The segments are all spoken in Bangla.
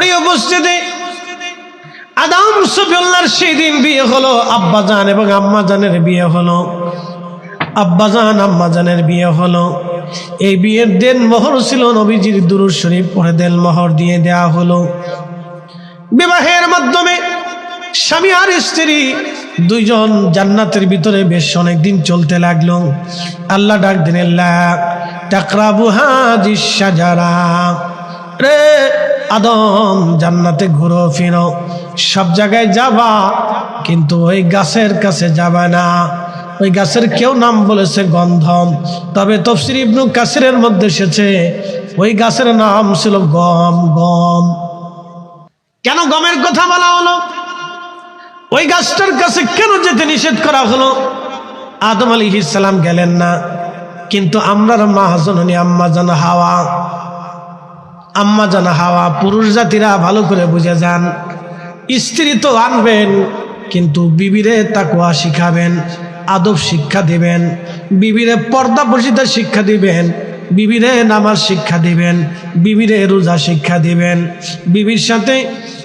প্রিয় উপস্থিতি, আদম সফিউল্লাহর সেই দিন বিয়ে হলো। আব্বাজান এবং আম্মাজানের বিয়ে হলো। আব্বাজান আম্মাজানের বিয়ে হলো। এই বিয়ের দেন মোহর ছিল নবীজির দুরূদ শরীফ পড়ে দেন মোহর দিয়ে দেয়া হলো। বিবাহের মাধ্যমে স্বামী আর স্ত্রী দুইজন জান্নাতের ভিতরে বেশ অনেকদিন চলতে লাগলো। আল্লাহ ডাক দিলেন, লা তাকরাবু হাযিস শাজারা, রে আদম জান্নাতে ঘুরো ফিরো, সব জায়গায় যাবা, কিন্তু ওই গাছের কাছে যাবা না। ওই গাছের কেউ নাম বলেছে গন্ধম, তবে তাফসীর ইবনে কাসিরের মধ্যে এসেছে ওই গাছের নাম ছিল গম। গম কেন গমের কথা বলা হলো? ওই গাছটার কাছে কেন যেতে নিষেধ করা হলো? আদম আলাইহিস সালাম গেলেন না, কিন্তু আমরার মা জননী আম্মা জানা হাওয়া পুরুষ জাতিরা ভালো করে বুঝে যান। স্ত্রী তো আনবেন, কিন্তু বিবিরে তাকওয়া শিখাবেন, আদব শিক্ষা দিবেন, বিবিরে পর্দাপর্শিতা শিক্ষা দিবেন, বিবিরে নামাজ শিক্ষা দিবেন, বিবিরে রোজা শিক্ষা দিবেন। বিবির সাথে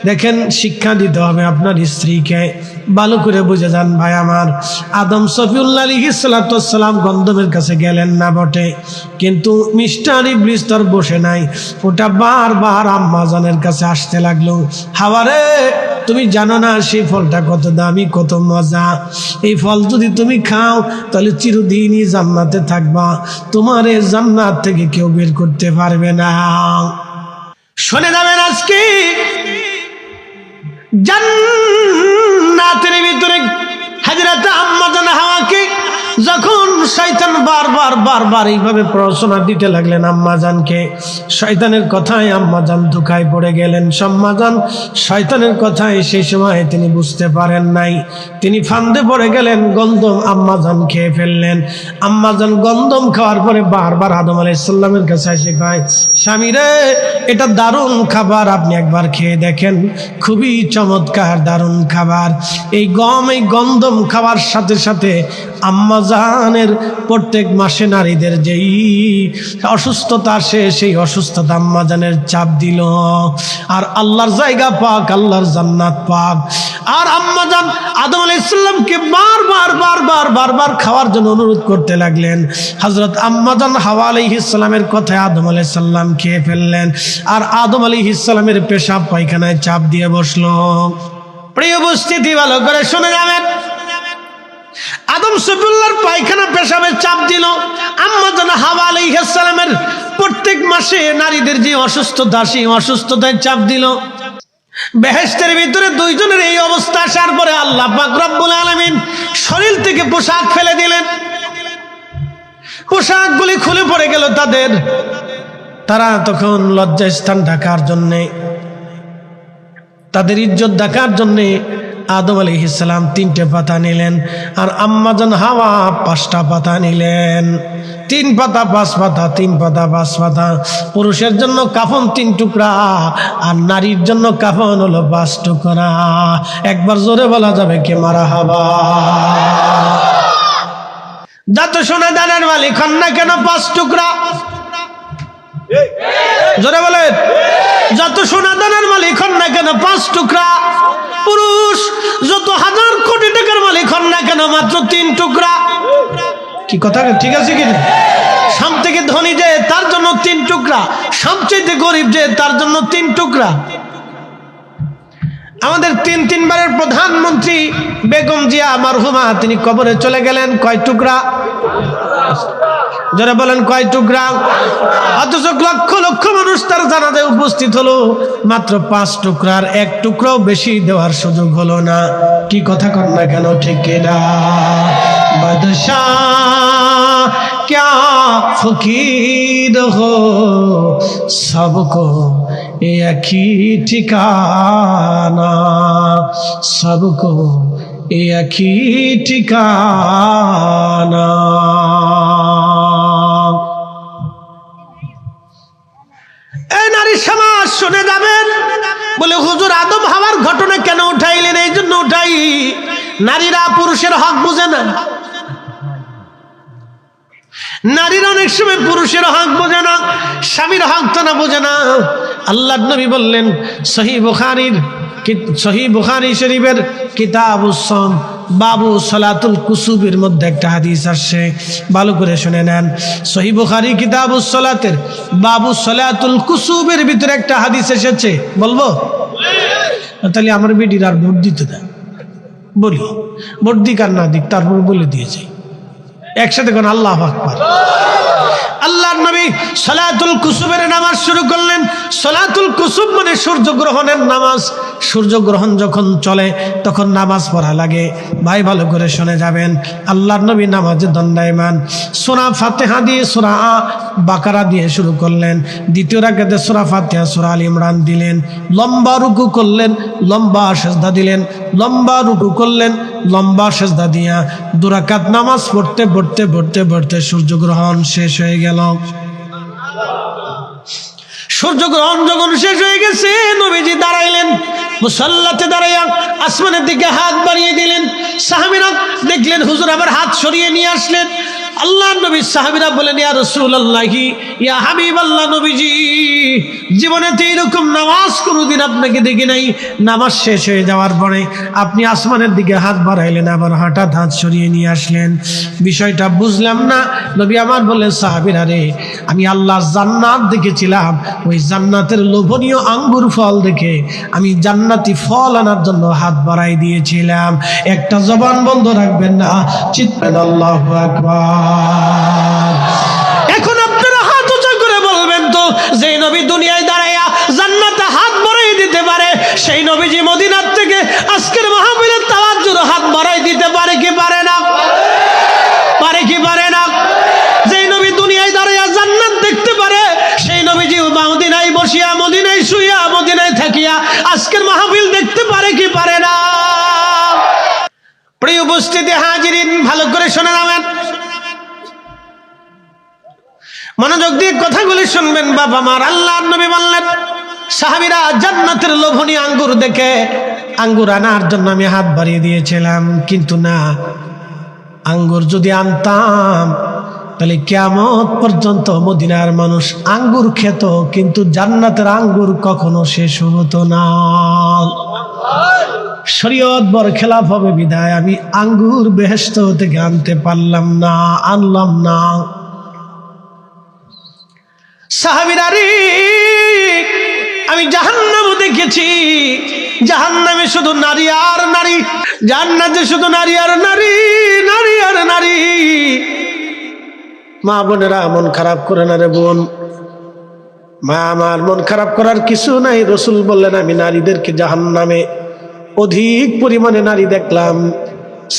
দেখেন শিক্ষা দিতে হবে আপনার স্ত্রীকে। ভালো করে বুঝে যান ভাই আমার। আদম সফিউল্লাহ আলাইহিস সালাতু ওয়াস সালাম গন্ধমের কাছে গেলেন না বটে, কিন্তু মিস্টার ইবলিস তার বসে নাই। ওটা বারবার আম্মাজানের কাছে আসতে লাগলো, হাওয়ারে তুমি জানো না সেই ফলটা কত দামি, কত মজা। এই ফল যদি তুমি খাও তাহলে চিরদিনই জান্নাতে থাকবা, তোমার এই জান্নাত থেকে কেউ বের করতে পারবে না। শুনে যাবেন, আজকে জান্নাতের ভিতরে হযরত আম্মা জান হাওয়াকে যখন শয়তান বারবার এইভাবে প্ররোচনা দিতে লাগলেন আম্মাজানকে, শয়তানের কথায় আম্মাজান ধোঁকায় পড়ে গেলেন। আম্মাজান শয়তানের কথায় সেই সময় তিনি বুঝতে পারেন নাই, তিনি ফান্দে পড়ে গেলেন, গন্ধম আম্মাজান খেয়ে ফেললেন। আম্মাজান গন্ধম খাওয়ার পরে বারবার আদম আলাইহিস সালামের কাছে এসে কয়, স্বামী রে, এটা দারুণ খাবার, আপনি একবার খেয়ে দেখেন, খুবই চমৎকার দারুণ খাবার। এই গন্ধম খাওয়ার সাথে সাথে আম্মাজানের প্রত্যেক মাসে নারীদের যেই অসুস্থতা আসে, সেই অসুস্থতা আম্মাজানের চাপ দিল। আর আল্লাহর জায়গা পাক, আল্লাহর জান্নাত পাক। আর আম্মাজান আদম আলাইহিস সালামকে বারবার খাওয়ার জন্য অনুরোধ করতে লাগলেন। হযরত আম্মাজান হাওয়া আলাইহিস সালামের কথায় আদম আলাইহিস সালাম খেয়ে ফেললেন। আর আদম আলাইহিস সালামের পেশাব পায়খানায় চাপ দিয়ে বসলো। প্রিয় উপস্থিতি, ভালো করে শুনে যাবেন। আদম সফিউল্লাহর পায়খানা পেশাবের চাপ দিল, আম্মাজান হাওয়া আলাইহিস সালামের প্রত্যেক মাসে নারীদের যে অসুস্থতা, সেই অসুস্থতায় চাপ দিল। বেহেশতের ভিতরে দুইজনের এই অবস্থা আসার পরে আল্লাহ পাক রব্বুল আলামিন শরীর থেকে পোশাক ফেলে দিলেন। পোশাকগুলি খুলে পড়ে গেল তাদের। তারা তখন লজ্জা স্থান ঢাকার জন্যে, তাদের ইজ্জত ঢাকার জন্যে আদম আলাইহিস সালাম 3টে পাতা নিলেন, আর আম্মাজান হাওয়া 5টা পাতা নিলেন। 3 পাতা 5 পাতা, 3 পাতা 5 পাতা। পুরুষের জন্য কাফন 3 টুকরা, আর নারীর জন্য কাফন হলো 5 টুকরা। একবার জোরে বলা যাবে কে মারহাবা? যত সোনা দানের মালিক হন না কেন 5 টুকরা? জোরে বলেন। যত সোনা দানের মালিক হন না কেন 5 টুকরা? পুরুষ যত হাজার কোটি টাকার মালিক হন না কেন মাত্র 3 টুকরা। কি কথা ঠিক আছে কি? সবথেকে ধনী যে তার জন্য 3 টুকরা, সবচেয়ে গরিব যে তার জন্য 3 টুকরা। আমাদের 3 বারের প্রধানমন্ত্রী বেগম জিয়া মারহুমা, তিনি কবরে চলে গেলেন কয় টুকরা? যারা বলেন কয় টুকরা? অথচ লক্ষ লক্ষ মানুষ তার জানাজায় উপস্থিত হলো, মাত্র 5 টুকরার 1 টুকরাও বেশি দেওয়ার সুযোগ হলো না। কি কথা কন না কেন? ঠিক না? বাদশাহ क्या फकीर हो, सबको एक ही ठिकाना, सबको एक ही ठिकाना। এই নারী সমাজ শুনে যাবেন, বলে হুজুর আদম হাওয়ার ঘটনা কেন উঠাইলেন? এই জন্য উঠাই, নারীরা পুরুষের হক বুঝে না। নারীর অনেক সময় পুরুষের হক বোঝে না, স্বামীর হক তো না বোঝে না। আল্লাহর নবী বললেন, সহিহ বুখারী শরীফের কিতাবুস সাওম বাবু সালাতুল কুসুবের মধ্যে একটা হাদিস আসছে, ভালো করে শুনে নেন। সহিহ বুখারী কিতাবুস সালাতের বাবু সালাতুল কুসুবের ভিতরে একটা হাদিস এসেছে, বলবো? তাহলে আমার বেটির আর ভোট দিতে দেয়, বলি ভোট দিক আর না দিক, তারপর বলে দিয়েছে একসাথে কোন আল্লাহু আকবার। আল্লাহর নবী সালাতুল কুসুবের নামাজ শুরু করলেন। সালাতুল কুসুব মানে সূর্যগ্রহণের নামাজ। সূর্যগ্রহণ যখন চলে তখন নামাজ পড়া লাগে। ভাই ভালো করে শুনে যাবেন, আল্লাহর নবী নামাজে দণ্ডায়মান। সূরা ফাতিহা দিয়ে সূরা বাকারা দিয়ে শুরু করলেন। দ্বিতীয় রাকাতে সূরা ফাতিহা সূরা আল ইমরান দিলেন। লম্বা রুকু করলেন, লম্বা সিজদা দিলেন, লম্বা রুকু করলেন, লম্বা সিজদা দিয়া 2 রাকাত নামাজ পড়তে পড়তে পড়তে পড়তে সূর্যগ্রহণ শেষ হয়ে গেল। সূর্যগ্রহণ যখন শেষ হয়ে গেছে, নবীজি দাঁড়াইলেন, মুসাল্লাতে দাঁড়াইয়া আসমানের দিকে হাত বাড়িয়ে দিলেন। সাহাবীরা দেখলেন হুজুর আবার হাত সরিয়ে নিয়ে আসলেন। আল্লাহর নবী সাহাবীরা বলেন, ইয়া রাসূলুল্লাহি, ইয়া হাবিবাল্লাহ, নবীজি জীবনেতে এরকম নামাজ কোনোদিন আপনাকে দেখি নাই। নামাজ শেষ হয়ে যাওয়ার পরে আপনি আসমানের দিকে হাত বাড়াইলেন, আবার হঠাৎ হাত সরিয়ে নিয়ে আসলেন, বিষয়টা বুঝলাম না। নবী আমার বললেন, সাহাবীরা রে, আমি আল্লাহর জান্নাত দেখেছিলাম, ওই জান্নাতের লোভনীয় আঙ্গুর ফল দেখে আমি জান্নাতি ফল আনার জন্য হাত বাড়াই দিয়েছিলাম। একটা জবান বন্ধ রাখবেন না, চিৎকার আল্লাহু আকবার। এখন আপনারা হাত উঁচু করে বলবেন তো, যে নবী দুনিয়ায় দাঁড়াইয়া জান্নাতে হাত বাড়াই দিতে পারে, সেই নবীজি মদিনার থেকে আজকের মাহফিলের তাওয়াজ্জুর হাত বাড়াই দিতে পারে কি পারে না? পারে কি পারে না? যেই নবী দুনিয়ায় দাঁড়াইয়া জান্নাত দেখতে পারে, সেই নবীজি মদিনায় বসিয়া, মদিনায় শুইয়া, মদিনায় থাকিয়া আজকের মাহফিল দেখতে পারে কি পারে না? প্রিয় উপস্থিতি হাজিরিন, ভালো করে শুনে নেবেন, মনোযোগ দিয়ে কথাগুলি শুনবেন বাবা মার। আল্লাহর নবী বললেন, সাহাবীরা জান্নাতের লোভনীয় আঙ্গুর দেখে আঙ্গুর আনার জন্য আমি হাত বাড়িয়ে দিয়েছিলাম, কিন্তু না, আঙ্গুর যদি আনতাম তাহলে কিয়ামত পর্যন্ত মদিনার মানুষ আঙ্গুর খেত, কিন্তু জান্নাতের আঙ্গুর কখনো শেষ হতো না। শরীয়ত বর খেলাফ হবে বিধায় আমি আঙ্গুর বেহেশত থেকে আনতে পারলাম না, আনলাম না। সাহাবীরা রে, আমি জাহান্নামও দেখেছি, জাহান্নামে শুধু নারী আর নারী, জান্নাতে শুধু নারী আর নারী, নারী আর নারী। মা বোনেরা, মন খারাপ করে না রে বোন, মা আমার মন খারাপ করার কিছু নাই। রাসূল বললেন, আমি নারীদেরকে জাহান্নামে অধিক পরিমাণে নারী দেখলাম।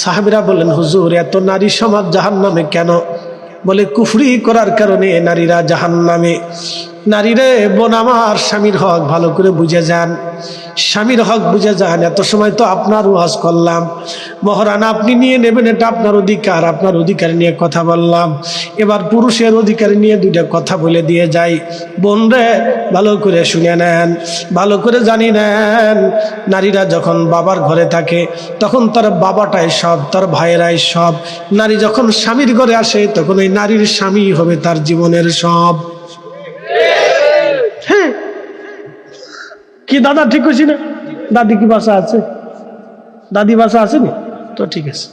সাহাবীরা বললেন, হুজুর এত নারী সমাজ জাহান্নামে কেন? বলে, কুফরি করার কারণে নারীরা জাহান্নামে। নারীরে বোন আমার, স্বামীর হক ভালো করে বুঝে যান, স্বামীর হক বুঝে যান। এত সময় তো আপনার ওয়াজ করলাম, মহারানা আপনি নিয়ে নেবেন, এটা আপনার অধিকার, আপনার অধিকার নিয়ে কথা বললাম। এবার পুরুষের অধিকার নিয়ে 2টা কথা বলে দিয়ে যাই। বোন রে, ভালো করে শুনে নেন, ভালো করে জানি নেন, নারীরা যখন বাবার ঘরে থাকে তখন তার বাবাটাই সব, তার ভাইয়েরাই সব। নারী যখন স্বামীর ঘরে আসে তখন ওই নারীর স্বামী হবে তার জীবনের সব। হ্যাঁ, কি দাদা ঠিক হয়েছি না? দাদি কি বাসা আছে? দাদি বাসা আসেনি তো? ঠিক আছে।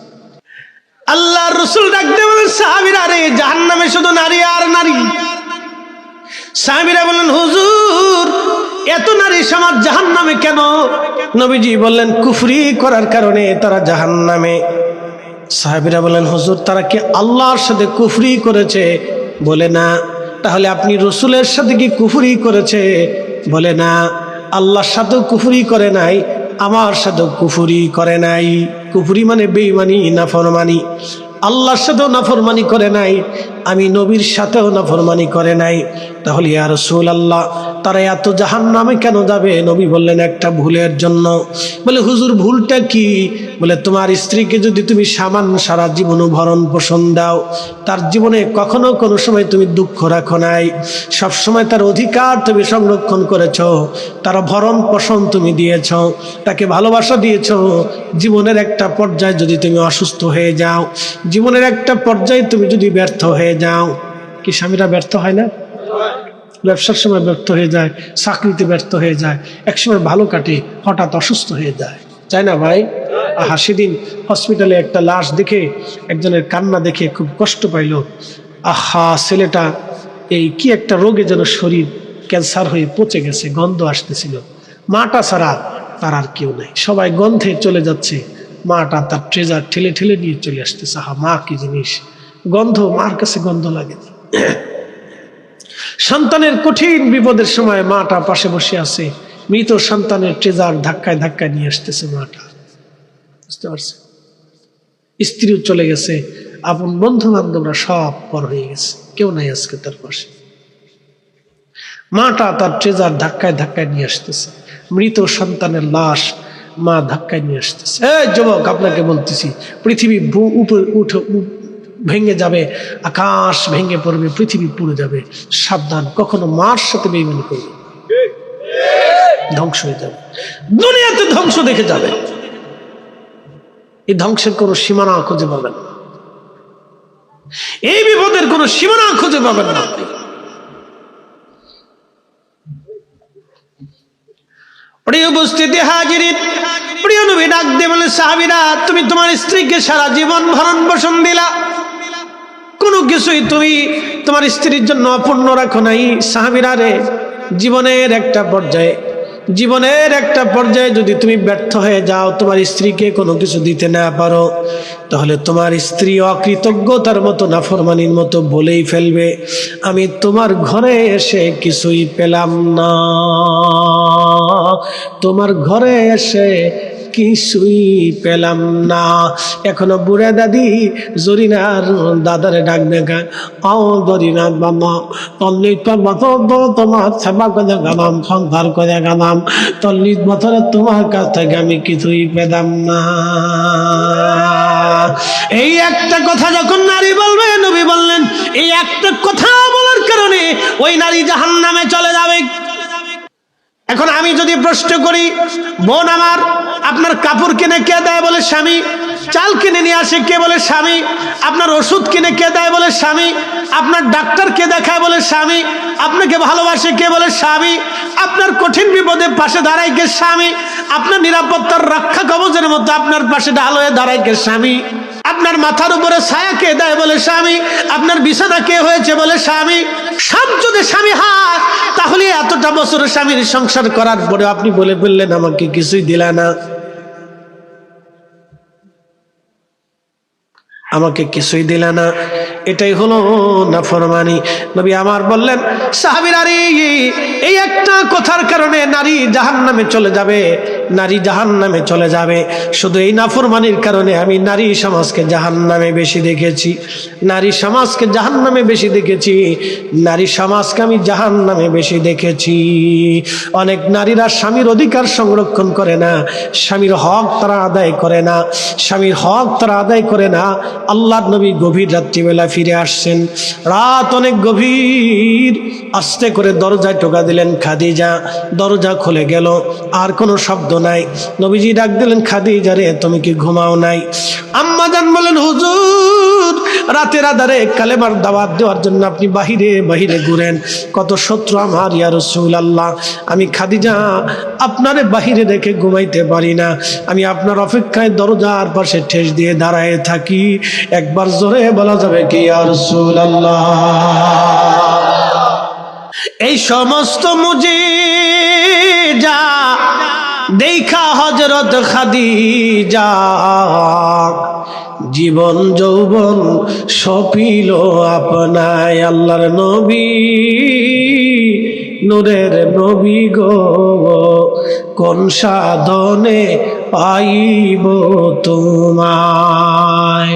আল্লাহর রাসূল ডাকতে বলেন, সাহাবীরা রে, জাহান্নামে শুধু নারী আর নারী। সাহাবীরা বললেন, হুজুর এত নারী সমাজ জাহান্নামে কেন? নবীজি বললেন, কুফরি করার কারণে তারা জাহান্নামে। সাহাবীরা বললেন, হুজুর তারা কি আল্লাহর সাথে কুফরি করেছে? বলে না। তাহলে আপনি রাসূলের সাথে কি কুফরি করেছে? বলে না। আল্লাহর সাথেও কুফরি করে নাই, আমার সাথেও কুফরি করে নাই। কুফরি মানে বেঈমানি, নাফরমানি। আল্লাহর সাথেও নাফরমানি করে নাই, আমি নবীর সাথেও নাফরমানি করে নাই। তাহলে ইয়া রাসূলুল্লাহ তারা এত জাহান্নামে কেন যাবে? নবী বললেন, একটা ভুলের জন্য। বলে, হুজুর ভুলটা কি? বলে, তোমার স্ত্রীকে যদি তুমি সারা জীবন ভরণ পোষণ দাও, তার জীবনে কখনো কোনো সময় তুমি দুঃখ রাখো নাই, সবসময় তার অধিকার তুমি সংরক্ষণ করেছ, তার ভরণ পোষণ তুমি দিয়েছ, তাকে ভালোবাসা দিয়েছ। জীবনের একটা পর্যায়ে যদি তুমি অসুস্থ হয়ে যাও, জীবনের একটা পর্যায়ে তুমি যদি ব্যর্থ হয়ে যাও, কি স্বামীরা ব্যর্থ হয় না? ব্যবসার সময় ব্যর্থ হয়ে যায়, চাকরিতে ব্যর্থ হয়ে যায়, একসময় ভালো কাটে, হঠাৎ অসুস্থ হয়ে যায়, তাই না ভাই? আহা, সেদিন হসপিটালে একটা লাশ দেখে, একজনের কান্না দেখে খুব কষ্ট পাইল। আহা, ছেলেটা এই কি একটা রোগে যেন শরীর ক্যান্সার হয়ে পচে গেছে, গন্ধ আসতেছিল। মাটা ছাড়া তার আর কেউ নেই, সবাই গন্ধে চলে যাচ্ছে, মাটা তার ট্রেজার ঠেলে ঠেলে নিয়ে চলে আসতেছে। আহা, মা কি জিনিস, গন্ধ, মার কাছে গন্ধ লাগে। সন্তানের কঠিন বিপদের সময় মাটা পাশে বসে আছে, মৃত সন্তানের ট্রেজার ধাক্কায় ধাক্কায় নিয়ে আসতেছে মাটা, বুঝতে পারছে? স্ত্রীও চলে গেছে, আপন বন্ধু বান্ধবরা সব পর হয়ে গেছে, কেউ নাই আজকে তার পাশে। মাটা তার ট্রেজার ধাক্কায় ধাক্কায় নিয়ে আসতেছে, মৃত সন্তানের লাশ মা ধাক্কায় নিয়ে আসতেছে। এই যুবক, আপনাকে বলতেছি, পৃথিবী ভেঙে যাবে, আকাশ ভেঙে পড়বে, পৃথিবী পুড়ে যাবে, সাবধান, কখনো মার সাথে বেইমানি করবে, ধ্বংস হয়ে যাবে, দুনিয়াতে ধ্বংস দেখে যাবে। এই ধ্বংসের কোনো সীমানা খুঁজে পাবেন না, এই বিপদের কোনো সীমানা খুঁজে পাবেন না। প্রিয় উপস্থিতি হাজিরিন, প্রিয় নবী ডাক দিয়ে বলে, সাহাবীরা, তুমি তোমার স্ত্রীকে সারা জীবন ভরণ পোষণ দিলা, কোনো কিছুই তুমি তোমার স্ত্রীর জন্য অপূর্ণ রাখো নাই। সাহাবীরা রে, জীবনের একটা পর্যায়ে যদি তুমি ব্যর্থ হয়ে যাও, তোমার স্ত্রীকে কোনো কিছু দিতে না পারো, তাহলে তোমার স্ত্রী অকৃতজ্ঞতার মতো, নাফরমানির মতো বলেই ফেলবে, আমি তোমার ঘরে এসে কিছুই পেলাম না, তোমার ঘরে এসে কিছুই পেলাম না। এখনো বুড়া দাদি জরিনার দাদারে ডাক দেখা, আও জরিনা বাবা, তল্লিশ বছর তোমার সেবা করে গেলাম, সংসার করে গেলাম, 40 বছরে তোমার কাছ থেকে আমি কিছুই পেলাম না। এই একটা কথা যখন নারী বলবে, নবী বললেন, এই একটা কথা বলার কারণে ওই নারী জাহান্নামে চলে যাবে। এখন আমি যদি প্রশ্ন করি, বোন আমার, আপনার কাপড় কিনে কে দেয়? বলে স্বামী। চাল কিনে নিয়ে আসে কে? বলে স্বামী। আপনার ওষুধ কিনে কে দেয়? বলে স্বামী। আপনার ডাক্তার কে দেখায়? বলে স্বামী। আপনাকে ভালোবাসে কে? বলে স্বামী। আপনার কঠিন বিপদে পাশে দাঁড়ায় কে? স্বামী। আপনার নিরাপত্তার রক্ষা কবচের মতো আপনার পাশে ঢাল হয়ে দাঁড়ায় কে? স্বামী। আপনার মাথার উপরে ছায়া কে দেয়? বলে স্বামী। আপনার বিছানা কে হয়েছে? বলে স্বামী। সব যদি স্বামী হয়, তাহলে এতটা বছর স্বামীর সংসার করার পরে আপনি বলে ফেললেন আমাকে কিছুই দিলা না, আমাকে কিছুই দিলা না, এটাই হলো নাফরমানি। নবী আমার বললেন, সাহাবীরা রে, এই একটা কথার কারণে নারী জাহান্নামে চলে যাবে, নারী জাহান্নামে চলে যাবে। শুধু এই নাফরমানির কারণে আমি নারী সমাজকে জাহান্নামে বেশি দেখেছি, নারী সমাজকে জাহান্নামে বেশি দেখেছি, নারী সমাজকে আমি জাহান্নামে বেশি দেখেছি। অনেক নারীরা স্বামীর অধিকার সংরক্ষণ করে না, স্বামীর হক তারা আদায় করে না, স্বামীর হক তারা আদায় করে না। আল্লাহর নবী গভীর রাত্রিবেলা ফিরে আসছেন, রাত অনেক গভীর, আস্তে করে দরজায় টোকা দিলেন, খাদিজা। দরজা খুলে গেল, আর কোনো শব্দ নাই। নবীজি ডাক দিলেন, খাদিজা রে, তুমি কি ঘুমাও নাই? আম্মা জান বলেন, হুজুর, রাতের আধারে কালেমার দাওয়াত দেওয়ার জন্য আপনি বাহিরে বাহিরে ঘুরেন, কত শত্রু আমার, ইয়া রাসূলুল্লাহ। আমি খাদিজা আপনারে বাহিরে রেখে ঘুমাইতে পারি না, আমি আপনার অপেক্ষায় দরজার পাশে ঠেস দিয়ে দাঁড়ায় থাকি। একবার জোরে বলা যাবে কি, ইয়া রাসূলুল্লাহ? এই সমস্ত মুজিজা দেখা হযরত খাদিজা, জীবন যৌবন সপিল আপনায়। আল্লাহর নবী, নূরের নবী গো, কোন সাধনে পাইব তোমায়।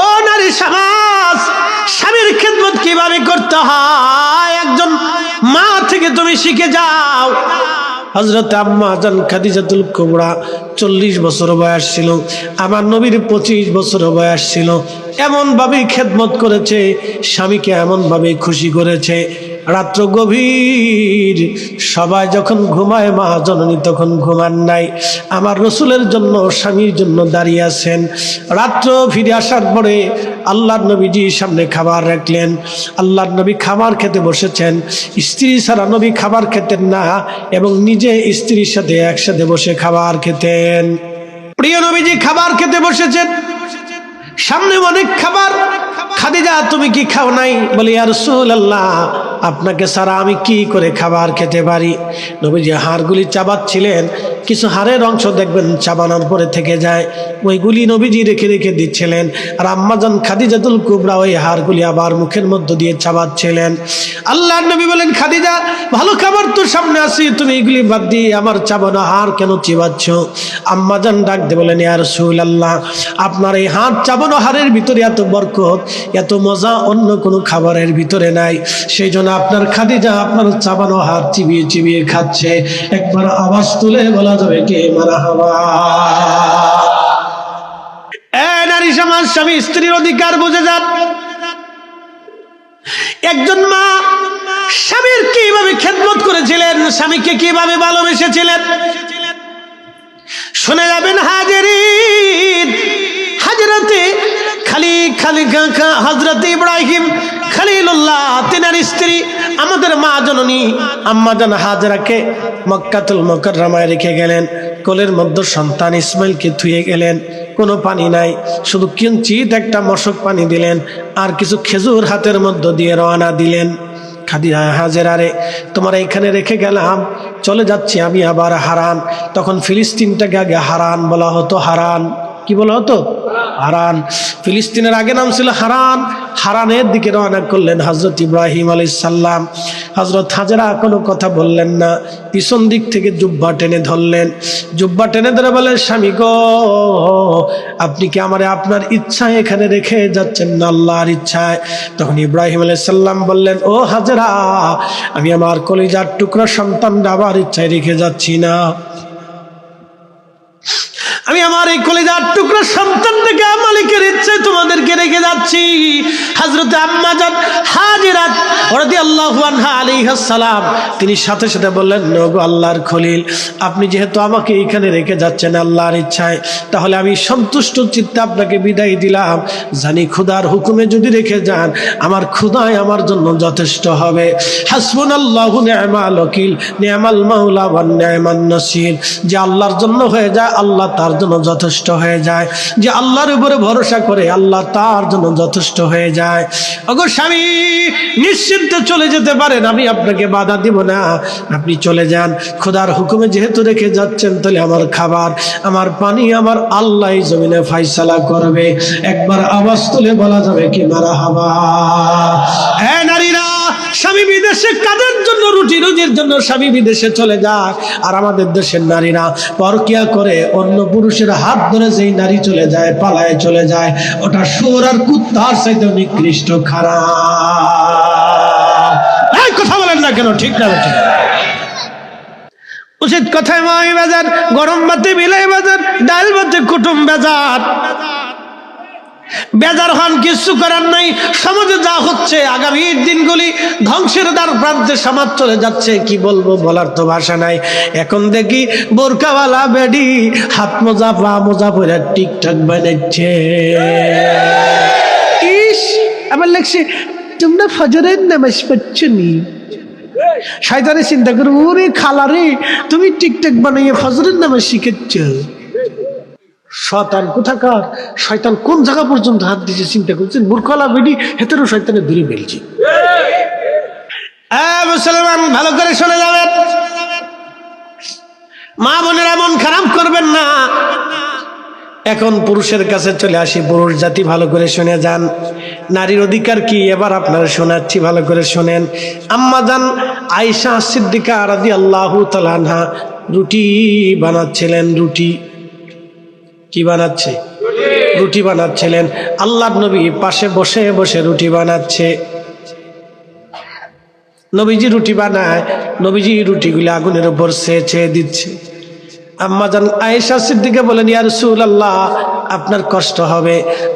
ও নারী সমাজ, স্বামীর খেদমত কিভাবে করতে হয় একজন মা থেকে তুমি শিখে যাও। হযরত আম্মা জান খাদিজাতুল কুবরা 40 বছর বয়স ছিল, আমার নবীর 25 বছর বয়স ছিল। এমন ভাবে খেদমত করেছে, স্বামীকে এমন ভাবে খুশি করেছে। রাত্র গভীর, সবাই যখন ঘুমায় মা জননী তখন ঘুমান নাই। আমার রসুলের জন্য, স্বামীর জন্য দাঁড়িয়ে আছেন। রাত্র ফিরে আসার পরে আল্লাহর নবীজি সামনে খাবার রাখলেন। আল্লাহর নবী খাবার খেতে বসেছেন। স্ত্রী ছাড়া নবী খাবার খেতেন না এবং নিজে স্ত্রীর সাথে একসাথে বসে খাবার খেতেন। প্রিয় নবীজি খাবার খেতে বসেছেন, সামনে অনেক খাবার। খাদিজা তুমি কি খাও নাই? বলে ইয়া রাসূলুল্লাহ, আপনাকে ছাড়া আমি কি করে খাবার খেতে পারি? নবীজি হাড়গুলি চাবাচ্ছিলেন। কিছু হাড়ের অংশ দেখবেন চাবানোর পরে থেকে যায়, ওইগুলি নবীজি রেখে রেখে দিচ্ছিলেন। আর আম্মাজান খাদিজাতুল কুবরা ওই হাড়গুলি আবার মুখের মধ্য দিয়ে চাবাচ্ছিলেন। আল্লাহর নবী বলেন, খাদিজা ভালো খাবার তো সামনে আছে, তুমি এগুলি বাদ দিয়ে আমার চাবানো হাড় কেন চিবাচ্ছ? আম্মাজান ডাক দিয়ে বলেন, ইয়া রাসূলুল্লাহ, আপনার এই হাড় চাবানো হাড়ের ভিতরে এত বরকত, এত মজা অন্য কোনো খাবারের ভিতরে নাই। সেই জন্য আপনার খাদিজা আপনার চাবানো হাড় চিবিয়ে চিবিয়ে খাচ্ছে। একবার আওয়াজ তুলে বলা যাবে কে মারহাবা? নারী সমাজ, স্বামী স্ত্রীর অধিকার বুঝে যান। একজন মা স্বামীর কিভাবে খেদমত করেছিলেন, স্বামীকে কিভাবে ভালোবেসেছিলেন শুনে যাবেন। হাজেরিন, হাজরাতে হযরত ইব্রাহিম খলিলুল্লাহ তিনার স্ত্রী আমাদের মা জননী আম্মাজান হাজরাকে মক্কাতুল মুকাররমায় রেখে গেলেন। কোলের মধ্যে সন্তান ইসমাইলকে থুয়ে গেলেন। কোনো পানি নাই, শুধু কিঞ্চিত একটা মশক পানি দিলেন আর কিছু খেজুর হাতের মধ্যে দিয়ে রওনা দিলেন। খাদিজা, হাজেরারে তোমার এখানে রেখে গেলাম, চলে যাচ্ছি আমি আবার হারান। তখন ফিলিস্তিনটাকে আগে হারান বলা হতো। হারান কি বলা হতো? হারান। ফিলিস্তিনের আগে নাম ছিল হারান। হারানের দিকে রওনা করলেন হযরত ইব্রাহিম আলাইহিস সালাম। হযরত হাজেরা কোনো কথা বললেন না, পিছন দিক থেকে জুব্বা টেনে ধরলেন। জুব্বা টেনে ধরে বলেন, স্বামী গো, আপনি কি আমারে আপনার ইচ্ছায় এখানে রেখে যাচ্ছেন না আল্লাহর ইচ্ছায়? তখন ইব্রাহিম আলাইহিস সালাম বললেন, ও হাজেরা, আমি আমার কলিজার টুকরা সন্তানটা আবার ইচ্ছায় রেখে যাচ্ছি না, আমি আমার এই কলিজার টুকরা সন্তানটাকে মালিকের ইচ্ছায় তোমাদেরকে রেখে যাচ্ছি। হযরত আম্মাজান হাজেরা রাদিয়াল্লাহু আনহা আলাইহিস সালাম তিনি সাথে সাথে বললেন, ওগো আল্লাহর খলিল, আপনি যেহেতু আমাকে এখানে রেখে যাচ্ছেন আল্লাহর ইচ্ছায়, তাহলে আমি সন্তুষ্ট চিত্তে আপনাকে বিদায় দিলাম। জানি খোদার হুকুমে যদি রেখে যান, আমার খোদাই আমার জন্য যথেষ্ট হবে। হাসবুনাল্লাহু নি'মাল ওয়াকিল, নি'মাল মাওলা ওয়া নি'মান নাসির। যে আল্লাহর জন্য হয়ে যায়, আল্লাহ তার জন্য যথেষ্ট হয়ে যায়। যে আল্লাহর উপরে ভরসা করে, আল্লাহ তার জন্য যথেষ্ট হয়ে যায়। ওগো স্বামী, নিশ্চিন্তে চলে যেতে পারেন, আমি আপনাকে বাধা দিব না, আপনি চলে যান। খোদার হুকুমে যেহেতু রেখে যাচ্ছেন, তাহলে আমার খাবার, আমার পানি, আমার আল্লাহ জমিনে ফায়সালা করবে। একবার আওয়াজ তুলে বলা যাবে কি মারহাবা? হ্যাঁ নারীরা, স্বামী বিদেশে কাজের জন্য, রুটি রুজির জন্য স্বামী বিদেশে চলে যায়, আর আমাদের দেশের নারীরা পরকিয়া করে অন্য পুরুষের হাত ধরে যেই নারী চলে যায়, পালায় চলে যায়, ওটা শুয়োর আর কুত্তার চাইতে নিকৃষ্ট, খারাপ। এই কথা বলেন না কেন? ঠিক না ঠিক? উচিত কথায় মাই বাজার, গরম ভাতে বিলাই বাজার, ডাল ভাতে কুটুম বাজার। বেজার হন, কিছু করার নাই। সমাজে যা হচ্ছে, আগামীর দিনগুলি ধ্বংসের দ্বার প্রান্তে সমাজ চলে যাচ্ছে। কি বলবো, বলার তো ভাষা নাই। এখন দেখি বোরকাওয়ালা বেডি হাত মোজা পা মোজা পরে টিকটক বানাচ্ছে। ইস, আমার লাগছে তোমরা ফজরের নামাজ পড়ছ নি? শয়তানে চিন্তা করো, ওরে খালা রে, তুমি টিকটক বানাইয়ে ফজরের নামাজ শিখেছ। শয়তান কোথাকার, শয়তান কোন জায়গা পর্যন্ত হাত দিয়েছে চিন্তা করছেন? মূর্খলা বেডি হেতেরও শয়তানের দূরে বেলছি। মুসলমান ভালো করে শুনে যাবেন, মা বোনেরা মন খারাপ করবেন না। এখন পুরুষের কাছে চলে আসি। পুরুষ জাতি ভালো করে শুনে যান, নারীর অধিকার কি এবার আপনারা শোনাচ্ছি, ভালো করে শোনেন। আম্মাজান আয়েশা সিদ্দিকা রাদিয়াল্লাহু তাআলা আনহা রুটি বানাচ্ছিলেন। রুটি কি বানাচ্ছে? রুটি বানাচ্ছিলেন। আল্লাহর নবী পাশে বসে বসে রুটি বানাচ্ছে। নবীজি রুটি বানায়, নবীজি রুটিগুলি আগুনের উপর ছেয়ে দিচ্ছে। আম্মাজান আয়েশা সিদ্দিকা বলেন, ইয়া রাসূলুল্লাহ, আপনার কষ্ট হবে,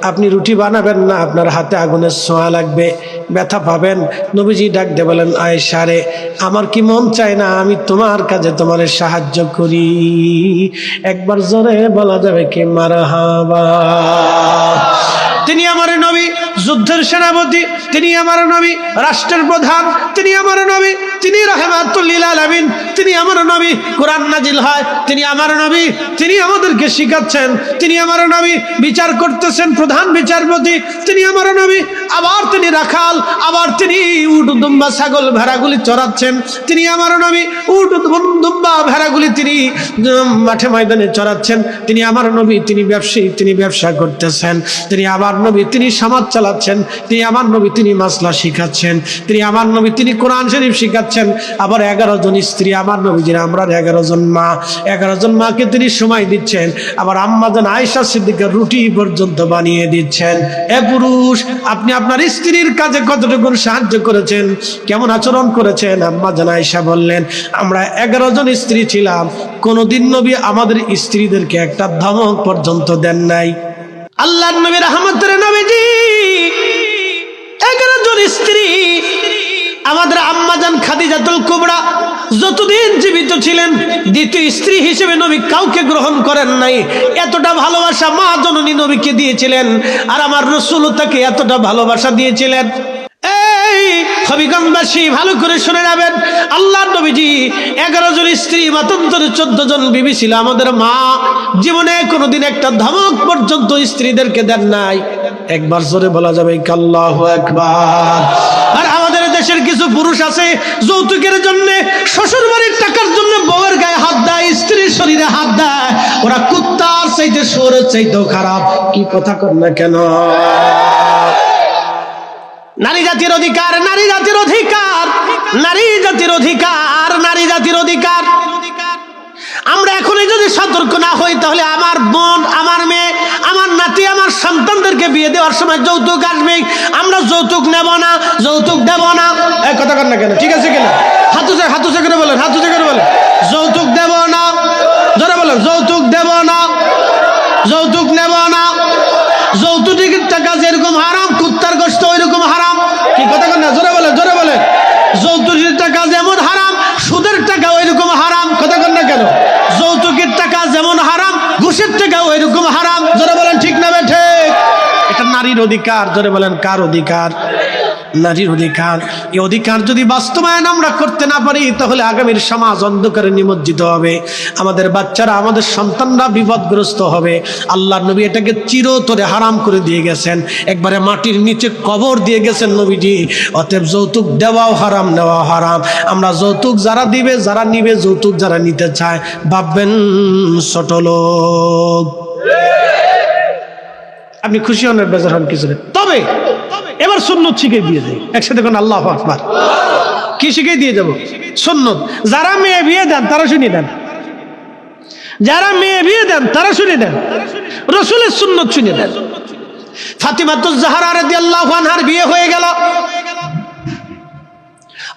আপনি রুটি বানাবেন না, আপনার হাতে আগুনের ছোঁয়া লাগবে, ব্যথা পাবেন। নবীজি ডাক দিয়ে বলেন, আয়েশা রে, আমার কি মন চায় না আমি তোমার কাজে তোমার সাহায্য করি? একবার জোরে বলা যাবে কি মারহাবা। তিনি আমার নবী, যুদ্ধের সেনাপতি, তিনি আমার নবী, রাষ্ট্রের প্রধান, তিনি আমার নবী, তিনি রাহমাতুল লিল আলামিন, তিনি আমার নবী, কোরআন নাজিল হয়, তিনি আমার নবী, তিনি আমাদেরকে শিখাচ্ছেন, তিনি আমার নবী, বিচার করতেছেন, প্রধান বিচারপতি, তিনি আমার নবী, আবার তিনি রাখাল, আবার তিনি উট দুম্বা ছাগল ভেড়াগুলি চড়াচ্ছেন, তিনি আমার নবী, উট দুম্বা ভেড়াগুলি তিনি মাঠে ময়দানে চড়াচ্ছেন, তিনি আমার নবী, তিনি ব্যবসায়ী, তিনি ব্যবসা করতেছেন, তিনি আমার নবী, তিনি সমাজ চালাচ্ছেন, তিনি আমার নবী, তিনি মাসলা শিখাচ্ছেন, তিনি আমার নবী, তিনি কোরআন শরীফ শিখাচ্ছেন। আবার 11 জন স্ত্রী আমার নবীজির, আমরা 11 জন মা, 11 জন মাকে তিনি সময় দিচ্ছেন। আবার আম্মাজান আয়েশা সিদ্দিকা রুটি পর্যন্ত বানিয়ে দিচ্ছেন। এ পুরুষ, আপনি আপনার স্ত্রীর কাজে কতটুকু সাহায্য করেছেন, কেমন আচরণ করেছেন? আম্মাজান আয়েশা বললেন, আমরা 11 জন স্ত্রী ছিলাম, কোনদিন নবী আমাদের স্ত্রীদেরকে একটা ধমক পর্যন্ত দেন নাই। আল্লাহর নবী রহমতের নবীজি 11 জন স্ত্রী, আমাদের আম্মাজান খাদিজাতুল কুবরা যতদিন জীবিত ছিলেন দ্বিতীয় স্ত্রী হিসেবে নবী কাউকে গ্রহণ করেন নাই। এতটা ভালোবাসা মা জননী নবীকে দিয়েছিলেন, আর আমার রাসূল তাকে এতটা ভালোবাসা দিয়েছিলেন। এই হবিগঞ্জবাসী ভালো করে শুনে যাবেন, আল্লাহর নবীজি 11 জন স্ত্রী, মাতান্তরে 14 জন বিবি ছিল আমাদের মা, জীবনে কোনোদিন একটা ধমক পর্যন্ত স্ত্রীদেরকে দেন নাই। একবার জোরে বলা যাবে আল্লাহু আকবার। আর আমাদের দেশের কিছু পুরুষ আছে যৌতুকের জন্য, শ্বশুর বাড়ির টাকার জন্য বউয়ের গায়ে হাত দেয়, স্ত্রীর শরীরে হাত দেয়। ওরা কুত্তার চাইতে শুয়োরের চাইতেও খারাপ। কি কথা কর না কেন? নারী জাতির অধিকার, নারী জাতির অধিকার, নারী জাতির অধিকার, নারী জাতির অধিকার। আমরা এখনই যদি সতর্ক না হই তাহলে আমার বোন, আমার মেয়ে, আমার নাতি, আমার সন্তানদেরকে বিয়ে দেওয়ার সময় যৌতুক আসবে। আমরা যৌতুক নেব না, যৌতুক দেব না। এই কথা কর না কেন? ঠিক আছে কিনা? হাতুচে করে বলেন, হাতুচে করে বলেন, যৌতুক দেব না। জোরে বলেন, যৌতুক দেব না, যৌতুক নেব না। যৌতুকের টাকা যেরকম হারাম, কুত্তার গোশত ওইরকম হারাম। কি কথা কর না? জোরে বলেন, জোরে বলেন। যৌতুকের টাকা যেমন হারাম, সুদের টাকা ওইরকম হারাম। কথা কর না কেন? যৌতুকের টাকা যেমন হারাম, ঘুষের টাকা ওইরকম হারাম। জোরে বলেন, ঠিক না বেঠে? এটা নারীর অধিকার। জোরে বলেন, কার অধিকার? নারীর অধিকার। এই অধিকার যদি বাস্তবায়ন আমরা করতে না পারি তাহলে আগামীর সমাজ অন্ধকারে নিমজ্জিত হবে, আমাদের বাচ্চারা, আমাদের সন্তানরা বিপদগ্রস্ত হবে। আল্লাহর নবী এটাকে চিরতরে হারাম করে দিয়ে গেছেন, একবারে মাটির নিচে কবর দিয়ে গেছেন নবীজি। অতএব যৌতুক দেওয়াও হারাম, নেওয়াও হারাম। আমরা যৌতুক যারা দিবে, যারা নিবে, যৌতুক যারা নিতে চায়, ভাববেন ছোট লোক। আপনি খুশি হন, বেজার হন কিছু। তবে এবার সুন্নত শিখে দিয়ে যাই একসাথে, কোন আল্লাহু আকবার। কি শিখে দিয়ে যাব? সুন্নত। যারা মেয়ে বিয়ে দেন তারা শুনে দেন, যারা মেয়ে বিয়ে দেন তারা শুনে দেন, রাসূলের সুন্নত শুনে দেন। ফাতিমাতুজ জাহরা রাদিয়াল্লাহু আনহার বিয়ে হয়ে গেল।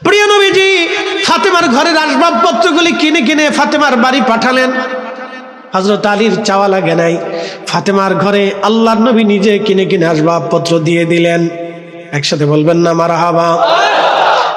প্রিয় নবীজি ফাতেমার ঘরের আসবাবপত্রগুলি কিনে কিনে ফাতেমার বাড়ি পাঠালেন। হযরত আলীর চাওয়া লাগে নাই, ফাতেমার ঘরে আল্লাহর নবী নিজে কিনে কিনে আসবাবপত্র দিয়ে দিলেন। একসাথে বলবেন না মারহাবা।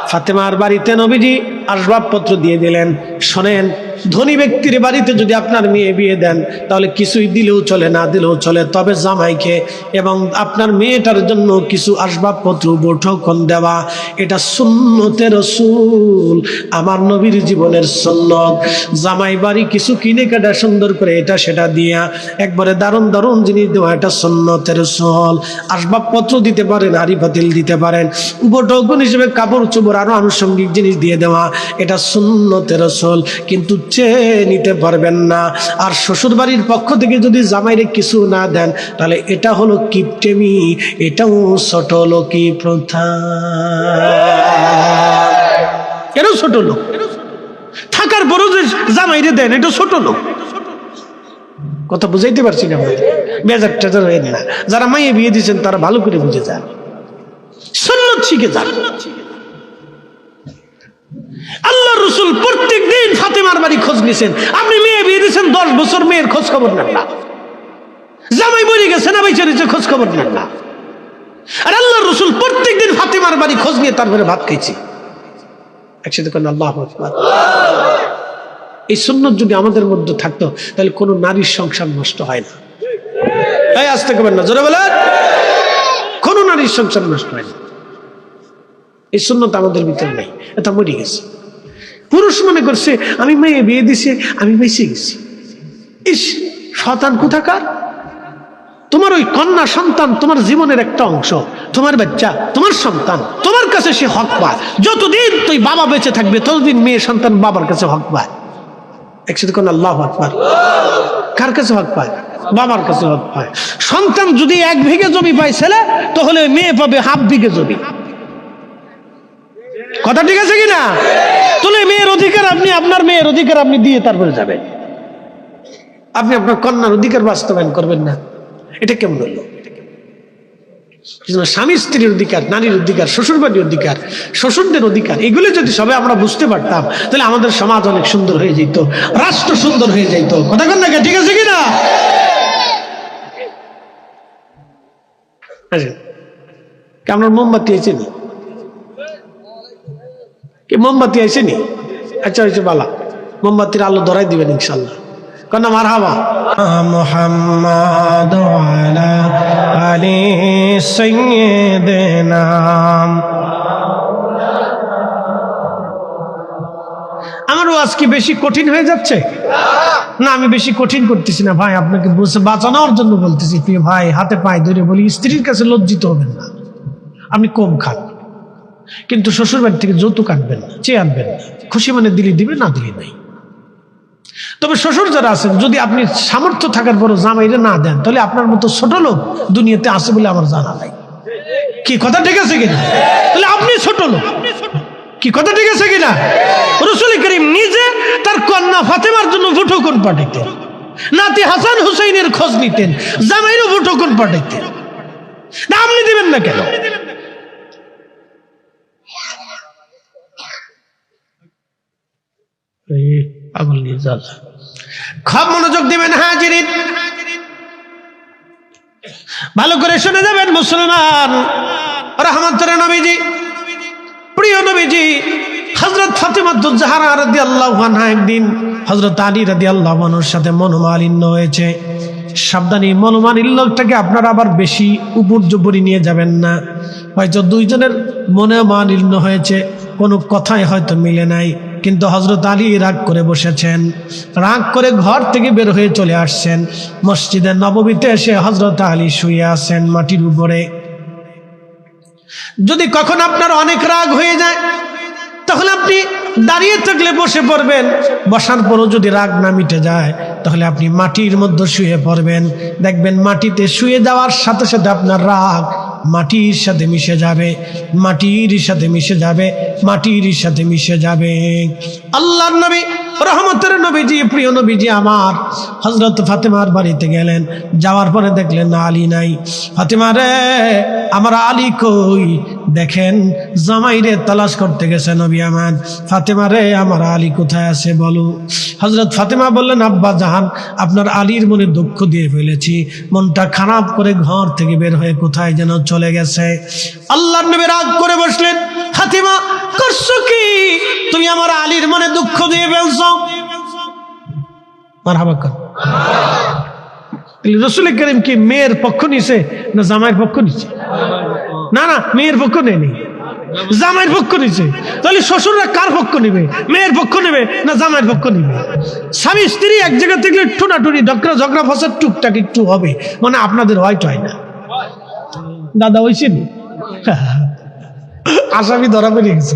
ফাতেমার বাড়িতে নবীজি আসবাবপত্র দিয়ে দিলেন। শোনেন, ধনী ব্যক্তির বাড়িতে যদি আপনার মেয়ে বিয়ে দেন তাহলে কিছুই দিলেও চলে, না দিলেও চলে, তবে জামাইকে এবং আপনার মেয়েটার জন্য কিছু আসবাবপত্র বৈঠকন দেওয়া, এটা সুন্নতে রাসূল, আমার নবীর জীবনের সুন্নত। জামাই বাড়ি কিছু কিনে কাটা সুন্দর করে এটা সেটা দিয়া একবারে দারুণ দারুণ জিনিস দেওয়া, এটা সুন্নতে রাসূল। আসবাবপত্র দিতে পারেন, হাড়ি পাতিল দিতে পারেন, বৈঠকন হিসেবে কাপড় চোপড় আরো আনুষঙ্গিক জিনিস দিয়ে দেওয়া, এটা সুন্নতে রাসূল। কিন্তু চেয়ে নিতে পারবেন না। আর শ্বশুর বাড়ির পক্ষ থেকে যদি জামাইরে কিছু না দেন তাহলে এটা হলো কিপটেমি, এটাও ছোট লোকি প্রথা। এটাও ছোট লোক। থাকার পরও যে জামাইরে দেন এটা ছোট লোক। কথা বুঝাইতে পারছি না? বেজার টেজার হয়ে না। যারা মাইয়ে বিয়ে দিয়েছেন তারা ভালো করে বুঝে যান, সুন্নত শিখে যান। আল্লাহর রাসূল প্রত্যেক দিন ফাতেমার বাড়ি খোঁজ নিছেন। আপনি মেয়ে বিয়ে দিয়েছেন 10 বছর, মেয়ের খোঁজ খবর নেন না। জামাই মরে গেছে না বেঁচে রয়েছে, খোঁজ খবর নেন না। আর আল্লাহর রাসূল প্রত্যেক দিন ফাতেমার বাড়ি খোঁজ নিয়ে তারপরে ভাত খাইছে। একসাথে কোন আল্লাহু আকবার। এই সুন্নাত যদি আমাদের মধ্যে থাকতো তাহলে কোনো নারীর সংসার নষ্ট হয় না। তাই আসতে কবেন না, জোরে বলেন। কোনো নারীর সংসার নষ্ট হয় না। এই সুন্নাত আমাদের ভিতরে নাই, এটা মরে গেছে। পুরুষ মনে করছে আমি মেয়ে বিয়ে দিছি, আমি বেঁচে গেছি। ইস, শয়তান কোথাকার! তোমার ওই কন্যা সন্তান তোমার জীবনের একটা অংশ, তোমার বাচ্চা, তোমার সন্তান, তোমার কাছে সে হক পায়। যতদিন তুই বাবা বেঁচে থাকবে ততদিন মেয়ে সন্তান বাবার কাছে হক পায়। একসাথে কোন আল্লাহু আকবার। কার কাছে হক পায়? বাবার কাছে হক পায়। সন্তান যদি 1 বিঘে জমি পায় ছেলে, তাহলে মেয়ে পাবে 1/2 বিঘে জমি। কথা ঠিক আছে কিনা? তাহলে মেয়ের অধিকার আপনি, আপনার মেয়ের অধিকার আপনি দিয়ে তারপরে যাবেন। আপনি আপনার কন্যার অধিকার বাস্তবায়ন করবেন না, এটা কেমন হলো? স্বামী স্ত্রীর অধিকার, নারীর অধিকার, শ্বশুরবাড়ির অধিকার, শ্বশুরদের অধিকার, এগুলো যদি সবাই আমরা বুঝতে পারতাম তাহলে আমাদের সমাজ অনেক সুন্দর হয়ে যেত, রাষ্ট্র সুন্দর হয়ে যেত। কথা কন না, ঠিক আছে কিনা? আপনার মোমবাতি আইসেনি? কি মোমবাতি আইসেনি? আচ্ছা হয়েছে বালা, মোমবাতির আলো ধরাই দিবেন ইনশাল্লাহ। কন্যা মারহাবা। মুহাম্মাদ আলা আলি সাইয়্যিদিনা। আমার ওয়াজ কি বেশি কঠিন হয়ে যাচ্ছে? না, আমি বেশি কঠিন করতেছি না ভাই, আপনাকে বাঁচানোর জন্য বলতেছি। প্রিয় ভাই, হাতে পায়ে ধরে বলি, স্ত্রীর কাছে লজ্জিত হবেন না। আপনি কম খান, কিন্তু শ্বশুর বাড়ি থেকে যৌতুক আনবেন না, চেয়ে আনবেন না। খুশি মানে দিলি দিবে, না দিলি নাই। তবে শ্বশুর যারা আছেন, যদি আপনি সামর্থ্য থাকার পরও জামাইরে না দেন, তাহলে আপনার মতো ছোট লোক দুনিয়াতে আছে বলে আমার জানা নাই। কি কথা ঠিক আছে কিনা? তাহলে আপনি ছোট লোক। কি কথা ঠিক আছে কিনা? রাসূল করিম নিজে তার কন্যা ফাতেমার জন্য মুঠোফোন পাঠাইতেন, নাতি হাসান হুসাইনের খোঁজ নিতেন, জামাইরও মুঠোফোন পাঠাইতেন। না, আপনি দিবেন না কেন? খুব মনোযোগ দিবেন হাজিরিন, ভালো করে শুনে যাবেন মুসলমান। রহমতের নবীজি, প্রিয় নবীজি হযরত ফাতেমাতুজ জাহরা রাদিয়াল্লাহু আনহা একদিন হযরত আলী রাদিয়াল্লাহু আনহুর সাথে মনোমালিন্য হয়েছে। সাবধানী, মনোমালিন্যটাকে আপনারা আবার বেশি উপর জুপরি নিয়ে যাবেন না। হয়তো দুইজনের মনোমালিন্য হয়েছে, কোনো কথাই হয়তো মিলে নাই, কিন্তু হযরত আলী রাগ করে বসেছেন। রাগ করে ঘর থেকে বের হয়ে চলে আসছেন। মসজিদে নববীতে এসে হযরত আলী শুয়ে আছেন মাটির উপরে। যদি কখন আপনার অনেক রাগ হয়ে যায়, তখন আপনি দাঁড়িয়ে থাকলে বসে পড়বেন। বসার পরও যদি রাগ না মিটে যায়, তাহলে আপনি মাটির মধ্যে শুয়ে পড়বেন। দেখবেন মাটিতে শুয়ে যাওয়ার সাথে সাথে আপনার রাগ মাটির সাথে মিশে যাবে, মাটির সাথে মিশে যাবে, মাটির সাথে মিশে যাবে। আল্লাহর নবী, রহমতের নবীজি, প্রিয় নবীজি আমার হযরত ফাতেমার বাড়িতে গেলেন। যাওয়ার পরে দেখলেন আলী নাই। ফাতেমা রে, আমার আলী কই? দেখেন জামাইরে তালাশ করতে গেছে নবী আমার। ফাতেমা রে, আমার আলী কোথায় আছে বলো। হযরত ফাতেমা বললেন, আব্বা জাহান, আপনার আলীর মনে দুঃখ দিয়ে ফেলেছি, মনটা খারাপ করে ঘর থেকে বের হয়ে কোথায় যেন চলে গেছে। আল্লাহর নবী রাগ করে বসলেন। ফাতেমা, করছো কি? তুমি আমার আলীর মনে দুঃখ দিয়ে ফেলছো। মারহাবা কর। রাসূল করিম কি মেয়ের পক্ষ নিছে না জামাইয়ের পক্ষ নিছে? না না, মেয়ের পক্ষ নেয়নি, জামাইয়ের পক্ষ নিছে। তাহলে শ্বশুররা কার পক্ষ নিবে? মেয়ের পক্ষ নেবে না জামাইয়ের পক্ষ নিবে? স্বামী স্ত্রী এক জায়গা থেকে ঠোনাঠুনি ঝগড়া ফসাদ টুকটাক একটু হবে, মানে আপনাদের হয়তো হয় না। দাদা হয়েছেন আসামি ধরা পড়ে গেছে।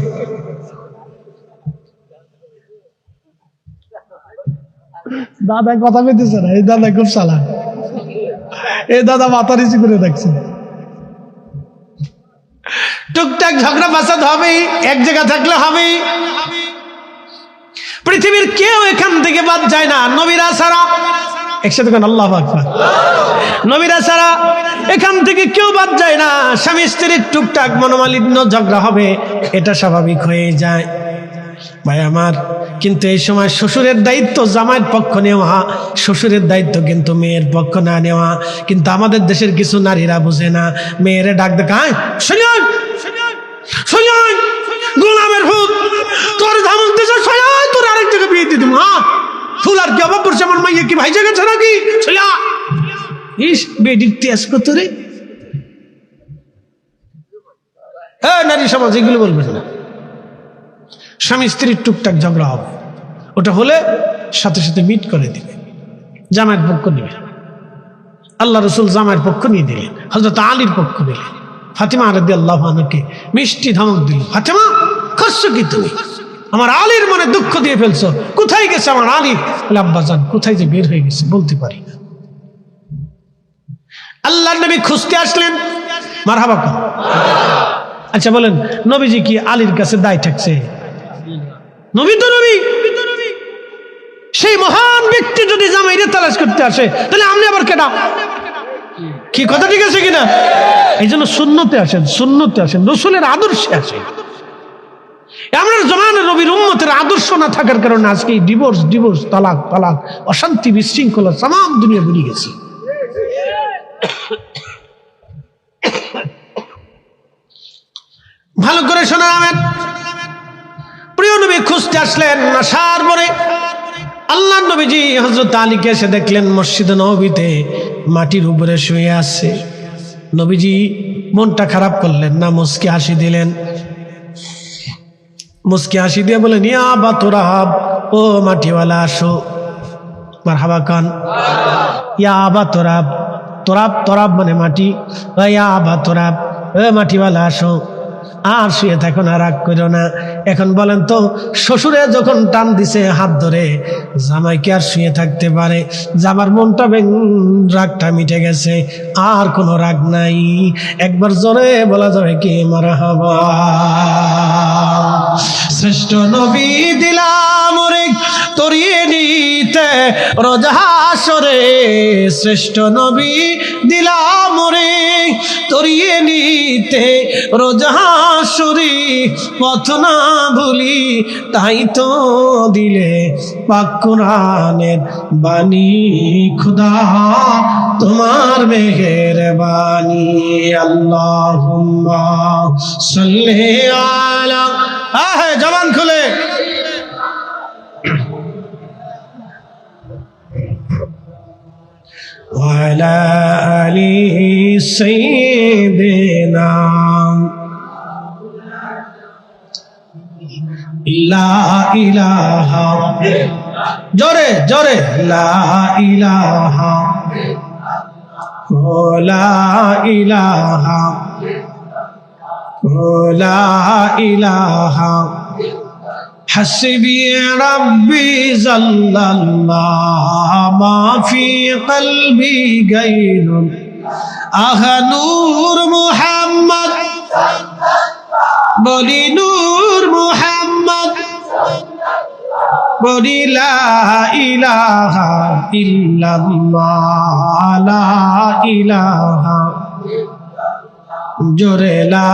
দাদা কথা পেতেছে না, এই দাদা খুব চালাক। এই দাদা মাথা নিচু করে দেখছে। টুকটাক ঝগড়া ফাসাদ হবেই, এক জায়গা থাকলে হবেই। পৃথিবীর কেউ এখান থেকে বাদ যায় না, নবীরা ছাড়া। একসাথে আল্লাহু আকবার। নবীরা ছাড়া এখান থেকে কেউ বাদ যায় না। স্বামী স্ত্রীর টুকটাক মনোমালিন্য ঝগড়া হবে, এটা স্বাভাবিক হয়ে যায়। ভাই আমার, কিন্তু এই সময় শ্বশুরের দায়িত্ব জামাইয়ের পক্ষ নেওয়া, শ্বশুরের দায়িত্ব কিন্তু মেয়ের পক্ষ না নেওয়া। কিন্তু আমাদের দেশের কিছু নারীরা বুঝে না, মেয়েরে ডাক দেখায়, গোলামের ভূত তোর ধমক দিছে, তোর আরেক জায়গায় বিয়ে দিয়ে দিব। হ্যাঁ, ফুল আর কি অভাব পড়ছে, আমার মাইয়া কি ভাই জায়গা ছাড়া কি ইস বেডির তেজ কত রে। হ্যাঁ, নারী সমাজ এগুলো বলবেন না। স্বামী স্ত্রীর টুকটাক ঝগড়া হবে, ওটা হলে সাথে সাথে মিট করে দিবে, জামাইয়ের পক্ষ দিবে। আল্লাহ রসুল জামাইয়ের পক্ষ নিয়ে দিলেন, হযরত আলীর পক্ষ দিলেন। ফাতিমা রাদিয়াল্লাহু আনহাকে মিষ্টি ধমক দিল, ফাতিমা করছো কি তুমি, আমার আলীর মনে দুঃখ দিয়ে ফেলছো, কোথায় গেছে আমার আলী? আব্বাজান কোথায় যে বের হয়ে গেছে বলতে পারি না। আল্লাহর নবী খুঁজতে আসলেন, মারহাবা কর। আচ্ছা বলেন, নবীজি কি আলীর কাছে দায় থাকছে? নবী তো নবী, সেই মহান ব্যক্তি যদি জামাইরে তালাশ করতে আসে, তাহলে আপনি আবার কেডা? কি কথা ঠিক আছে কিনা? এই জন্য সুন্নতে আসেন, সুন্নতে আসেন, রসুলের আদর্শে আসেন। আমরা জমানের নবীর উম্মতের আদর্শ না থাকার কারণে আজকে ডিভোর্স, তালাক, অশান্তি, বিশৃঙ্খলা তামাম দুনিয়া বেরিয়ে গেছে। ভালো করে শোনাবেন, প্রিয় নবী খুঁজতে আসলেন। আসার পরে আল্লাহ নবীজি হযরত আলীকে এসে দেখলেন মসজিদে নববীতে মাটির উপরে শুয়ে আছে। নবীজি মনটা খারাপ করলেন না, মুস্কি হাসি দিলেন। মুস্কি হাসি দিয়ে বলেন, ইয়া আবা তুরাব, ও মাটিওয়ালা আসো। মারহাবা খান। ইয়া আবা তুরাব, তোরাব মানে মাটি। ইয়া আবা তুরাব, ও মাটিওয়ালা আসো। আর শুয়ে থাকো না, রাগ করো না। এখন বলেন তো, শ্বশুরে যখন টান দিছে হাত ধরে, জামাই কি আর শুয়ে থাকতে পারে? জামার মনটা রাগটা মিটে গেছে, আর কোনো রাগ নাই। একবার জোরে বলা যাবে কি মারহাবা। শ্রেষ্ঠ নবী দিলাম রে তরিয়ে নিতে রোজ হাসরে, শ্রেষ্ঠ নবী দিলাম রে তরিয়ে নিতে রোজ হাসরে, পথ না ভুলি তাই তো দিলে পাক কুরআনের বাণী, খুদা তোমার মেহেরবানি। আল্লাহুম্মা সাল্লি আলা, হ্যাঁ জবান খুলে, ওয়ালা আলি সাইয়্যিদিনা লা ইলাহা, জোরে জোরে, লা ইলাহা, লা ইলাহা, লা ইলাহা, হাসবি রাব্বি জাল্লাল্লাহ, মা ফি কলবি গায়রুন, আহা নূর মুহাম্মদ, বলি নূর মুহাম্মদ, বলি লা ইলাহা ইল্লাল্লাহ, লা ইলাহা, জোরে লা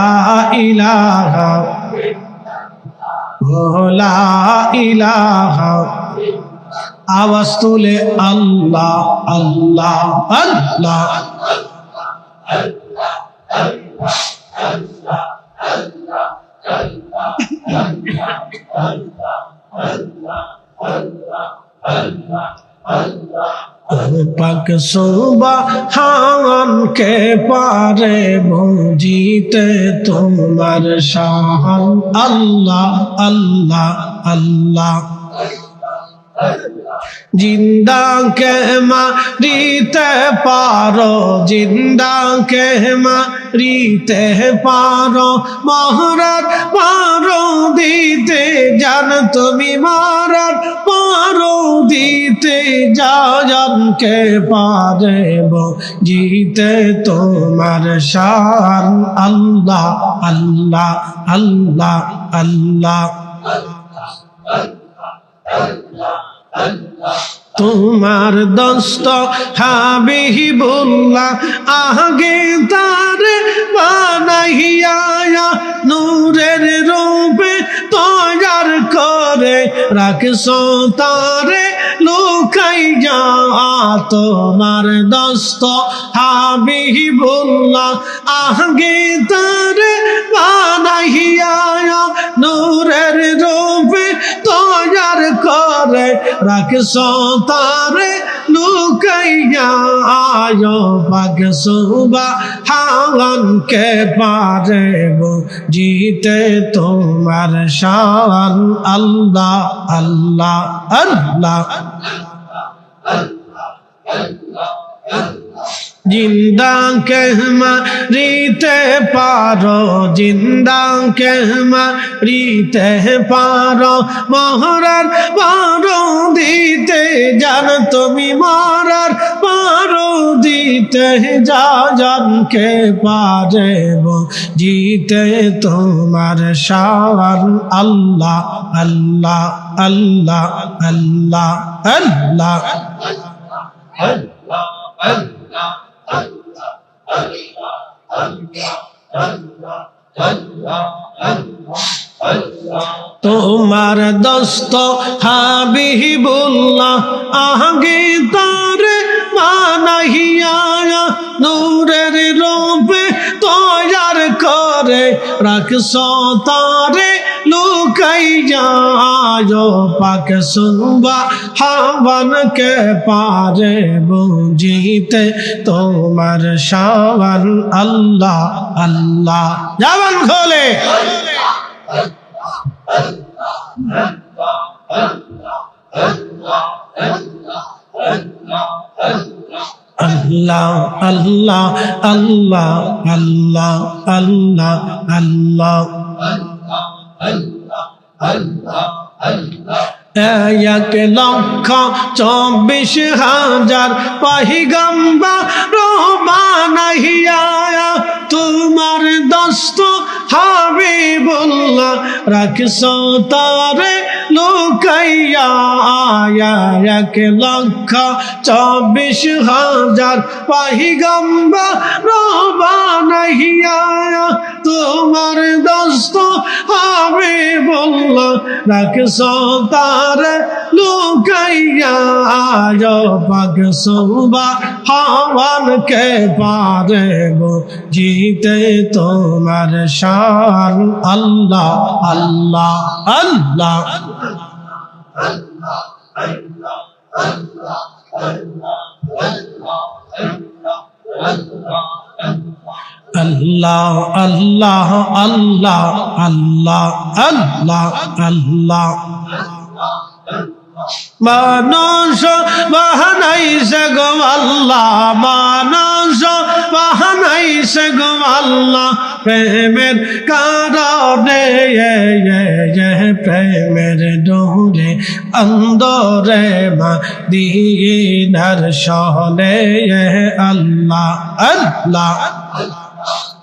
ইলাহা, লা ইলাহা, আওয়াজ তুলে আল্লাহ আল্লাহ আল্লাহ। পাক সুবহান কে পারে বুঝিতে তোমার শান, আল্লাহ আল্লাহ আল্লাহ। জিন্দা কে মারিতে পারো, জিন্দা কে মারিতে পারো, মহরার পারো দিতে জান তুমি, মহরার পারো দিতে জান কে পারে জিতে তোমার শান, আল্লাহ আল্লাহ আল্লাহ আল্লাহ। তোমার দোস্ত হাবিবুল্লাহ আগে তার বানাইয়া, নূরের রূপে তৈয়ার করে রাখছো তারে লুকাইয়া তোমার দোস্ত হাবিবুল্লাহ আগে তারে বানাইয়া নূরের রূপে তৈয়ার করে রাখছো তারে লুকাইয়া পাক সুবহান কে পারে জিতে তোমার শান আল্লাহ আল্লাহ আল্লাহ जिंदा कहमा रीते पारो जिंदा कहमा रीते पारो मोहरार पारो दीते जान तुमी मोहरार पारो दीते जा जान के पारे वो जीते तुम्हार शान अल्लाह अल्लाह अल्लाह अल्लाह अल्लाह তোমার দোস্ত হাবিবুল্লাহ আগে তারে বানাইয়া নূরের রূপে তৈয়ার করে রাখছো তারে লুকাইয়া পাক সুবহান কে পারে বুঝিতে তোমার শান আল্লাহ আল্লাহ জবান খোলে আল্লাহ আল্লাহ আল্লাহ আল্লাহ আল্লাহ আল্লাহ এক লক্ষ 24,000 পয়গম্বর বানাইয়া তোমার দোস্ত হাবিবুল্লাহ রাখছো তারে লুকাইয়া এক লক্ষ 24,000 পয়গম্বর বানাইয়া তোমার দোস্ত হাবিবুল্লাহ রাখছো তারে লুকাইয়া পাক সুবহান কে পারে জিতে তোমার শান আল্লাহ আল্লাহ আল্লাহ আল্লাহ আল্লাহ আল্লাহ আল্লাহ আল্লাহ আল্লাহ মানুষ বাহানাইছে গো আল্লাহ মানুষ বাহানাইছে গো আল্লাহ প্রেমের কারণে প্রেমের ডোরে অন্দরে মদিনার শহরে আল্লাহ আল্লাহ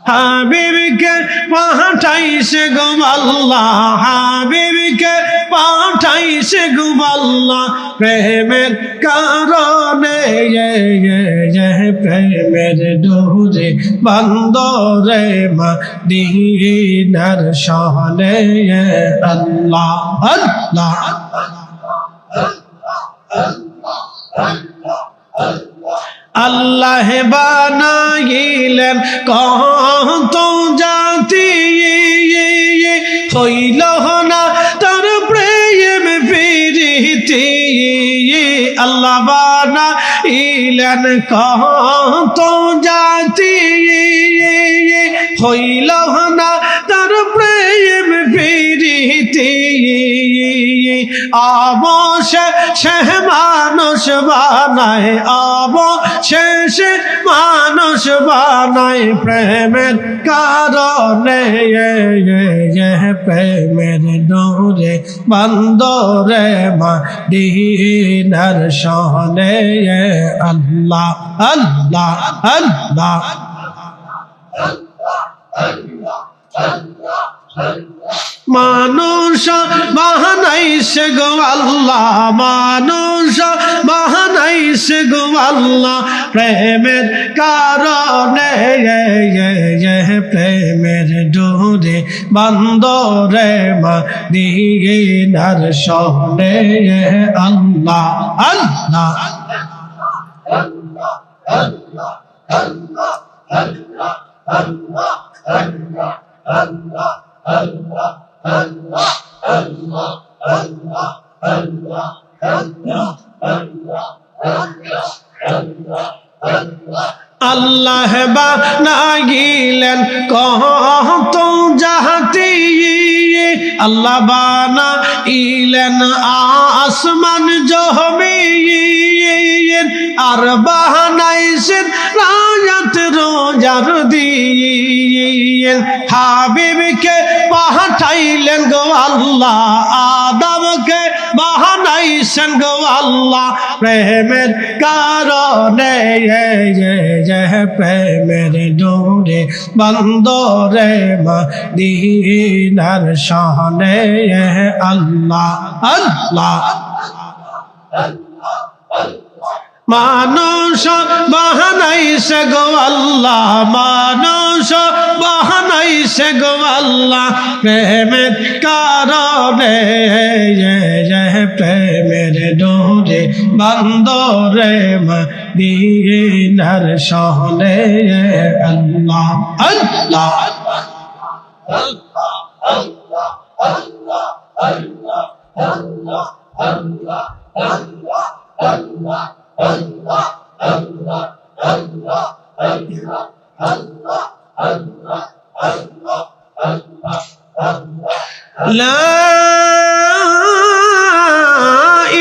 হাবিবকে পাঠাইছে গো আল্লাহ হাবিবকে পাঠাইছে গো আল্লাহ প্রেমের কারণে প্রেমের ডোরে বন্দরে মদিনার শহরে আল্লাহ আল্লাহ আল্লাহ বানাইলেন কত জাতি হইল না তার প্রেম প্রীতি আল্লাহ বানাইলেন কত জাতি হইল না তার প্রেম প্রীতি অবশেষে মানুষ বানায় অবশেষে মানুষ বানায় প্রেমের কারণে প্রেমের ডোরে বন্দরে মদিনার শহরে আল্লাহ আল্লাহ আল্লাহ মানুষ বাহানাইছে গো আল্লাহ মানুষ বাহানাইছে গো আল্লাহ প্রেমের কারণে প্রেমের ডোরে নূরে বন্দরে মদিনার শহরে আল্লাহ আল্লাহ আল্লাহ বানাইলেন কত জাতি, আল্লাহ বানাইলেন আসমান জমিন, আর বানাইছেন রায়াত রোজার দিন। হাবিবকে পাঠাইলেন গো আল্লাহ, আদমকে বানাইছেন গো আল্লাহ, প্রেমের কারণে প্রেমের ডোরে বন্দরে মদিনার শানে আল্লাহ আল্লাহ। মানুষ বানাইছে গো আল্লাহ, মানুষ বানাইছে গো আল্লাহ, প্রেমের কারণে প্রেমের ডোরে বন্দরে মদিনার শহরে আল্লাহ আল্লাহ। লা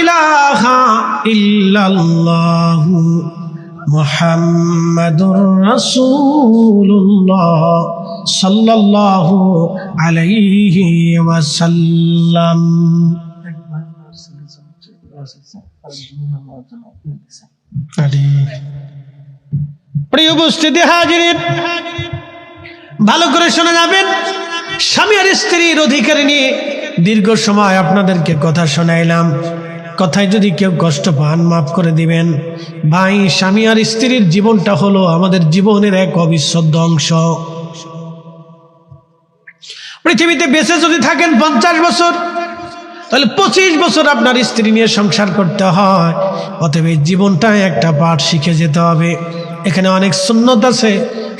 ইলাহা ইল্লাল্লাহু মুহাম্মাদুর রাসূলুল্লাহ সাল্লাল্লাহু আলাইহি ওয়াসাল্লাম। প্রিয় উপস্থিতি হাজিরিন, ভালো করে শুনে যাবেন। স্বামী আর স্ত্রীর অধিকার নিয়ে দীর্ঘ সময় আপনাদেরকে কথা শোনাইলাম। কথায় যদি কেউ কষ্ট পান মাফ করে দিবেন। ভাই, স্বামী আর স্ত্রীর জীবনটা হলো আমাদের জীবনের এক অবিচ্ছেদ্য অংশ। পৃথিবীতে বেঁচে যদি থাকেন 50 বছর, তাহলে 25 বছর আপনার স্ত্রী নিয়ে সংসার করতে হয়। অতএব জীবনটা একটা পাঠ শিখে যেতে হবে। এখানে অনেক সুন্নত আছে।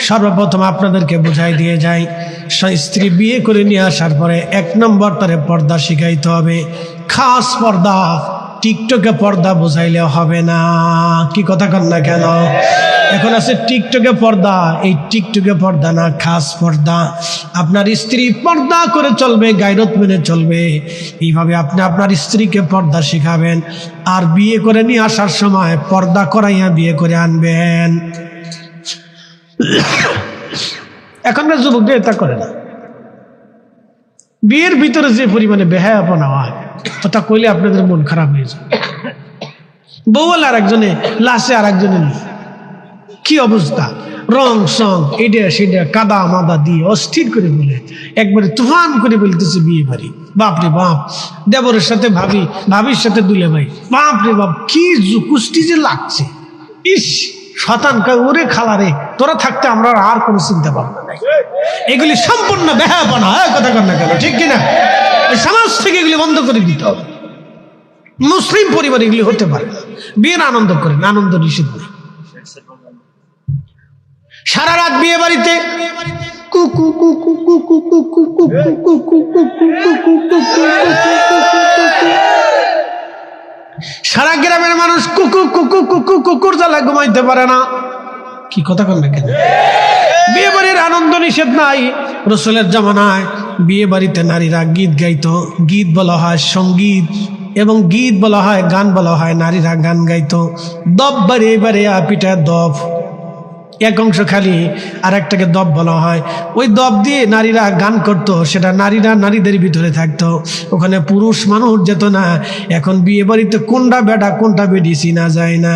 সর্বপ্রথম আপনাদেরকে বুঝাই দিয়ে যাই, স্ত্রী বিয়ে করে নিয়ে আসার পরে 1 নম্বর তারে পর্দা শিখাইতে হবে। খাস পর্দা, টিকটকে পর্দা বোঝাইলে হবে না। কি কথা কন না কেন? এখন আছে টিকটকে পর্দা, এই টিকটকে পর্দা না, খাস পর্দা। আপনার স্ত্রী পর্দা করে চলবে, গায়রত মেনে চলবে। এইভাবে আপনি আপনার স্ত্রীকে পর্দা শিখাবেন। আর বিয়ে করে নিয়ে আসার সময় পর্দা করাইয়া বিয়ে করে আনবেন। এখনকার যুবকদের এটা করে না। বিয়ের ভিতরে যে পরিমাণে বেহায়াপনা হয়, ওটা কইলে আপনাদের মন খারাপ হয়ে যায়। বউল আর একজনে, লাশে আর একজনে, কি অবস্থা! রং সং এটা সেটা কাদা মাদা দিয়ে অস্থির করে বলে, একবারে তুফান করে বলতেছে বিয়ে বাড়ি। বাপরে বাপ! দেবরের সাথে ভাবি, ভাবির সাথে দুলে ভাই, বাপরে বাপ, কি কুষ্টি যে লাগছে! ইস, শতান ওরে খালারে, তোরা থাকতে আমরা আর কোনো চিন্তা ভাবনা নাই। এগুলি সম্পূর্ণ বেহায়াপনা। কথা কর না কেন? ঠিক কিনা? সমাজ থেকে এগুলি বন্ধ করে দিতে হবে। মুসলিম পরিবার এগুলি হতে পারে না। বিয়ের আনন্দ করেন, আনন্দ নিষেধ নেই। সারা রাত বিয়ে বাড়িতে সারা গ্রামের মানুষ কুকুর জ্বালা ঘুমাইতে পারে না। কি কথা কন না কেন? বিয়ে বাড়ির আনন্দ নিষেধ নাই। রাসূলের জামানায় বিয়ে বাড়িতে নারীরা গীত গাইতো। গীত বলা হয় সঙ্গীত, এবং গীত বলা হয় গান বলা হয়। নারীরা গান গাইতো। দব বাড়িয়ে বাড়িয়ে পিঠা দব, এক অংশ খালি আর একটাকে দব বলা হয়। ওই দব দিয়ে নারীরা গান করত, সেটা নারীরা নারীদের ভিতরে থাকতো, ওখানে পুরুষ মানুষ যেত না। এখন বিয়ে বাড়িতে কোনটা বেটা কোনটা বেটি চিনা যায় না।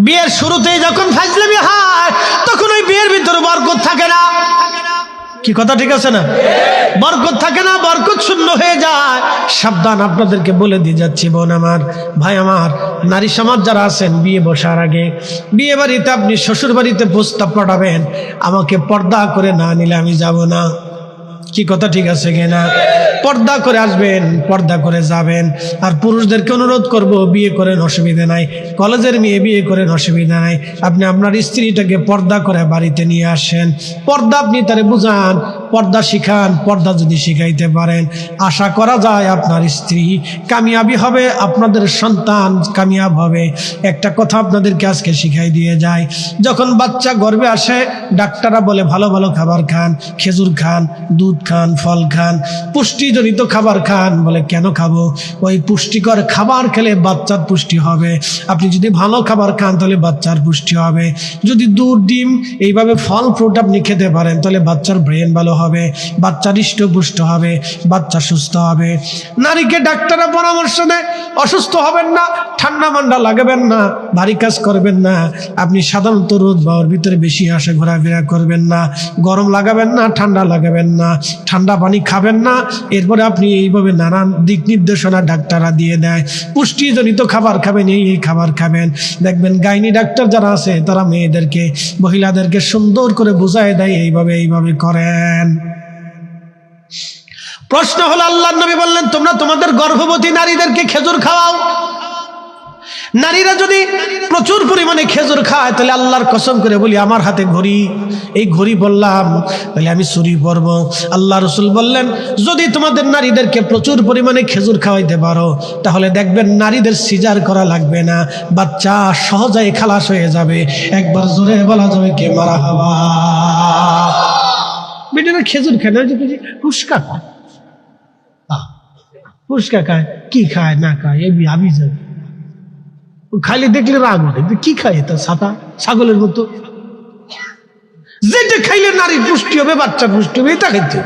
বিয়ের শুরুতেই যখন ফাজলামি হয়, তখন ওই বিয়ের ভিতরে বরকত থাকে না। কি কথা ঠিক আছে না? বরকত থাকে না, বরকত শূন্য হয়ে যায়। সাবধান, আপনাদেরকে বলে দিয়ে যাচ্ছি বোন আমার, ভাই আমার, নারী সমাজ যারা আছেন, বিয়ে বসার আগে, বিয়ে বাড়িতে আপনি শ্বশুর বাড়িতে প্রস্তাব পাঠাবেন, আমাকে পর্দা করে না নিলে আমি যাব না। কি কথা ঠিক আছে কিনা? পর্দা করে আসবেন, পর্দা করে যাবেন। আর পুরুষদেরকে অনুরোধ করব, বিয়ে করেন অসুবিধা নাই, কলেজের মেয়ে বিয়ে করেন অসুবিধা নাই, আপনি আপনার স্ত্রীটাকে পর্দা করে বাড়িতে নিয়ে আসেন। পর্দা আপনি তারে বুঝান, পর্দা শিখান। পর্দা যদি শিখাইতে পারেন, আশা করা যায় আপনার স্ত্রী কামিয়াবি হবে, আপনাদের সন্তান কামিয়াব হবে। একটা কথা আপনাদেরকে আজকে শিখাই দিয়ে যায়, যখন বাচ্চা গর্ভে আসে, ডাক্তাররা বলে ভালো ভালো খাবার খান, খেজুর খান, দুধ খান, ফল খান, পুষ্টিজনিত খাবার খান। বলে কেন খাবো? ওই পুষ্টিকর খাবার খেলে বাচ্চার পুষ্টি হবে। আপনি যদি ভালো খাবার খান তাহলে বাচ্চার পুষ্টি হবে। যদি দুধ, ডিম, এইভাবে ফল ফ্রুট আপনি খেতে পারেন তাহলে বাচ্চার ব্রেন ভালো হবে, বাচ্চা হৃষ্টপুষ্ট হবে, বাচ্চা সুস্থ হবে। নারীকে ডাক্তাররা পরামর্শ দেয় অসুস্থ হবেন না, ঠান্ডা মান্ডা লাগাবেন না, ভারী কাজ করবেন না। আপনি সাধারণত রোদ বাওয়ার ভিতরে বেশি আসে ঘোরাফেরা করবেন না, গরম লাগাবেন না, ঠান্ডা লাগাবেন না, ঠান্ডা পানি খাবেন না। এরপরে আপনি এইভাবে নানান দিক নির্দেশনা ডাক্তাররা দিয়ে দেয়, পুষ্টিজনিত খাবার খাবেন, এই খাবার খাবেন। দেখবেন গাইনি ডাক্তার যারা আছে তারা মেয়েদেরকে, মহিলাদেরকে সুন্দর করে বুঝায় দেয়, এইভাবে করেন। প্রশ্ন হলো, আল্লাহর নবী বললেন তোমরা তোমাদের গর্ভবতী নারীদেরকে খেজুর খাওয়াও। নারীরা যদি প্রচুর পরিমাণে খেজুর খায় তাহলে আল্লাহর কসম করে বলি আমার হাতে ঘড়ি, এই ঘড়ি বললাম তাহলে আমি চুরি করব। আল্লাহ রসুল বললেন যদি তোমাদের নারীদেরকে প্রচুর পরিমাণে খেজুর খাওয়াইতে পারো তাহলে দেখবেন নারীদের সিজার করা লাগবে না, বাচ্চা সহজে খালাস হয়ে যাবে। একবার জোরে বলা যাবে কে মারহাবা। বেটারা খেজুর খায় না, ফুসকা খায়, ফুসকা খায়, কি খায় না খায় এই আবি যাবে, খাইলে দেখলে রাগ ওঠে, কি খায় তা ছাতা ছাগলের মতো। যেটা খাইলে নারীর পুষ্টি হবে, বাচ্চার পুষ্টি হবে, এটা খাইতে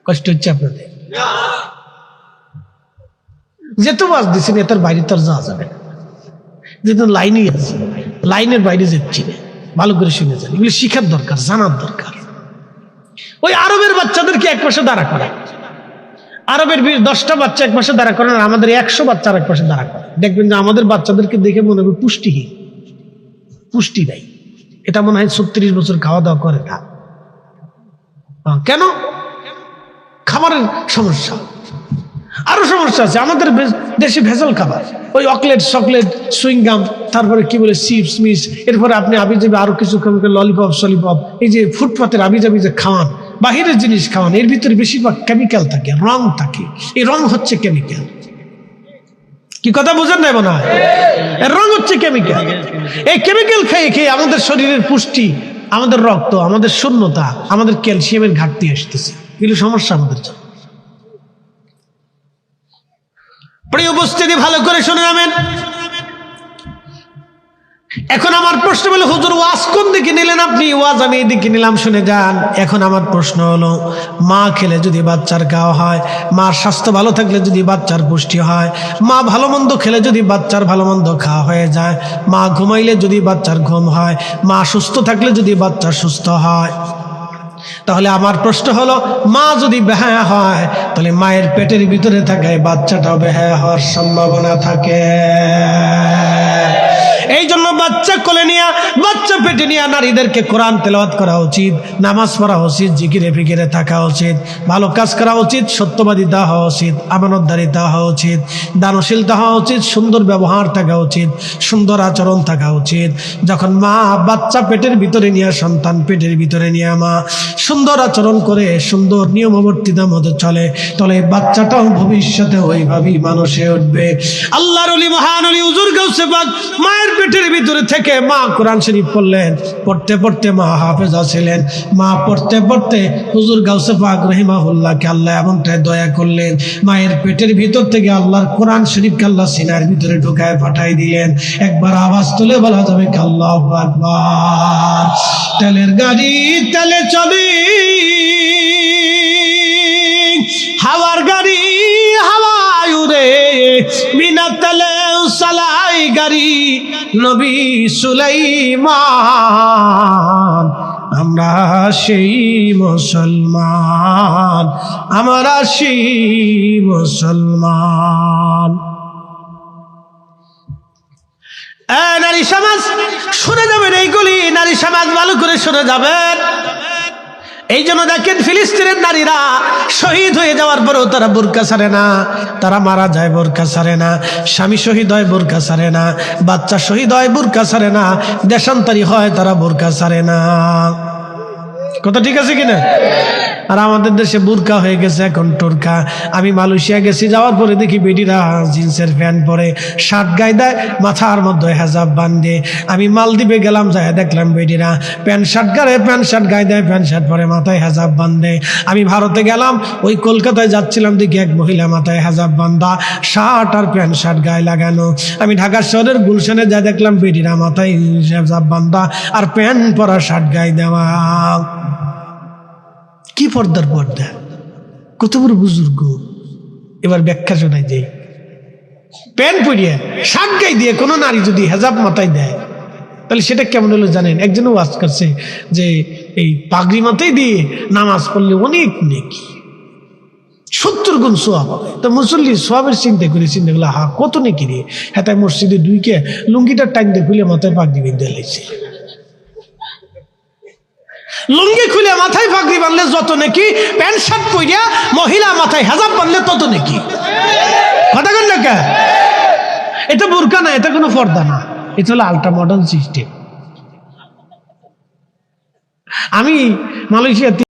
কষ্ট হচ্ছে আপনাদের। যেহেতু বাস দিচ্ছেন এটার বাইরে তার যাওয়া যাবে না, যেহেতু লাইনেই আছে, লাইনের বাইরে যাচ্ছি না। ভালো করে শুনে যান, এগুলো শিখার দরকার, জানার দরকার। ওই আরবের বাচ্চাদেরকে এক পাশে দাঁড়া করা, আরবের 10টা বাচ্চা এক পাশে দাঁড়া করেন, আর আমাদের 100 বাচ্চা এক পাশে দাঁড়া করে। দেখবেন যে আমাদের বাচ্চাদেরকে দেখে মনে হবে পুষ্টিহীন, পুষ্টি নাই। এটা মনে হয় 36 বছর খাওয়া দাওয়া করে না। কেন? খাবারের সমস্যা। আরো সমস্যা আছে, আমাদের দেশে ভেজাল খাবার, ওই চকলেট, সুইংগাম, তারপরে কি বলে চিপস মিস, এরপরে আপনি আবিজাবি আরো কিছু ললিপপ সলিপপ, এই যে ফুটপাতের আবিজাবি যে খাওয়ান, বাহিরের জিনিস খাওয়ান, এর ভিতরে বেশিরভাগ কেমিক্যাল থাকে, রং থাকে। এই রং হচ্ছে কেমিক্যাল। কি কথা বুঝেন না? মনে হয় এর রং হচ্ছে কেমিক্যাল। এই কেমিক্যাল খেয়ে খেয়ে আমাদের শরীরের পুষ্টি, আমাদের রক্ত, আমাদের শূন্যতা, আমাদের ক্যালসিয়ামের ঘাটতি আসতেছে। এগুলো সমস্যা আমাদের জন্য। প্রিয় উপস্থিতি, ভালো করে শুনে যাবেন। এখন আমার প্রশ্ন হলো, হুজুর ওয়াজ কোন দিকে নিলেন আপনি? ওয়াজ আমি এই দিকে নিলাম, শুনে যান। এখন আমার প্রশ্ন হলো, মা খেলে যদি বাচ্চার খাওয়া হয়, মার স্বাস্থ্য ভালো থাকলে যদি বাচ্চার পুষ্টি হয়, মা ভালো মন্দ খেলে যদি বাচ্চার ভালো মন্দ খাওয়া হয়ে যায়, মা ঘুমাইলে যদি বাচ্চার ঘুম হয়, মা সুস্থ থাকলে যদি বাচ্চা সুস্থ হয়, তাহলে আমার প্রশ্ন হলো, মা যদি বেহায়া হয় তাহলে মায়ের পেটের ভিতরে থাকায় বাচ্চাটাও বেহায়া হওয়ার সম্ভাবনা থাকে। এই জন্য বাচ্চা কোলে নিয়ে, বাচ্চা পেটে নিয়ে নারীদেরকে কোরআন তেলাওয়াত করা উচিত, নামাজ পড়া উচিত, জিকিরে ফিকিরে থাকা উচিত, ভালো কাজ করা উচিত, সত্যবাদিতা হওয়া উচিত, আমানতদারিতা হওয়া উচিত, দানশীলতা হওয়া উচিত, সুন্দর ব্যবহার থাকা উচিত, সুন্দর আচরণ থাকা উচিত। যখন মা বাচ্চা পেটের ভিতরে নিয়ে, সন্তান পেটের ভিতরে নিয়ে মা সুন্দর আচরণ করে, সুন্দর নিয়মবর্তিতার মধ্যে চলে, তাহলে বাচ্চাটাও ভবিষ্যতে ওইভাবেই মানুষে উঠবে। আল্লাহর ওলি, মহান ওলি হুজুর গাউসে পাক মায়ের পেটের ভিতরে থেকে মা কোরআন শরীফ পড়লেন, পড়তে পড়তে মা হাফেজা ছিলেন। মা পড়তে পড়তে হুজুর গাউসে পাক রহিমাহুল্লাহকে আল্লাহ এমনটাই দয়া করলেন, মায়ের পেটের ভিতর থেকে আল্লাহর কোরআন শরীফকে আল্লাহ সিনার ভিতরে ঢুকায় পাঠাই দিলেন। একবার আওয়াজ তুলে বলা যাবে আল্লাহু আকবার। তেলের গাড়ি তেলে চলে, হাওয়ার গাড়ি হাওয়ায় উড়ে, বিনা তেলে চালাই গাড়ি নবী সুলাইমান। আমরা সেই মুসলমান, আমরা সেই মুসলমান। নারী সমাজ শুনে যাবেন, এইগুলি নারী সমাজ ভালো করে শুনে যাবেন। এই জন্য দেখেন ফিলিস্তিনের নারীরা শহীদ হয়ে যাওয়ার পরেও তারা বোরকা ছাড়ে না, তারা মারা যায় বোরকা ছাড়ে না, স্বামী শহীদ হয় বোরকা ছাড়ে না, বাচ্চা শহীদ হয় বোরকা ছাড়ে না, দেশান্তরী হয় তারা বোরকা ছাড়ে না। কথা ঠিক আছে কিনা? আর আমাদের দেশে বুরকা হয়ে গেছে এখন টোরকা। আমি মালয়েশিয়া গেছি, যাওয়ার পরে দেখি বেটিরা জিন্সের প্যান্ট পরে, শার্ট গায়ে দেয়, মাথার মধ্যে হেজাব বান্ধে। আমি মালদ্বীপে গেলাম, যাই দেখলাম বেটিরা প্যান্ট শার্ট গায়ে দেয়, প্যান্ট শার্ট পরে, মাথায় হেজাব বান্ধে। আমি ভারতে গেলাম, ওই কলকাতায় যাচ্ছিলাম, দেখি এক মহিলা মাথায় হেজাব বান্ধা, শার্ট আর প্যান্ট শার্ট গায়ে লাগানো। আমি ঢাকা শহরের গুলশানে যা দেখলাম বেটিরা মাথায় হেজাব বান্ধা আর প্যান্ট পরা, শার্ট গায়ে দেওয়া। কি পর্দার পর্দা, কত বড় বুজুর্গ। এবার ব্যাখ্যা শোনাই যে প্যান্ট পরিয়ে শার্ট গায়ে দিয়ে কোনো নারী যদি হেজাব মাথায় দেয় তাহলে সেটা কেমন হলো জানেন? একজন ওয়াজ করছে যে এই পাগড়ি মাথায় দিয়ে নামাজ পড়লে অনেক নেকি, 70 গুণ সোয়াব। তো মুসল্লি সোয়াবের চিন্তা করলো, হা কত নেকি রে। হ্যাঁ, তাই মসজিদে দুইকে লুঙ্গিটার টাইম দিয়ে খুলে মাথায় পাগড়ি বেঁধে লাইছে। লুঙ্গি খুলে মাথায় পাগড়ি বাঁধলে যত নাকি, প্যান্ট শার্ট পরিয়া মহিলা মাথায় হেজাব বাঁধলে তত নাকি। কথা কেন না? এটা বোরকা না, এটা কোনো পর্দা না, এটা হলো আল্ট্রা মডার্ন সিস্টেম। আমি মালয়েশিয়া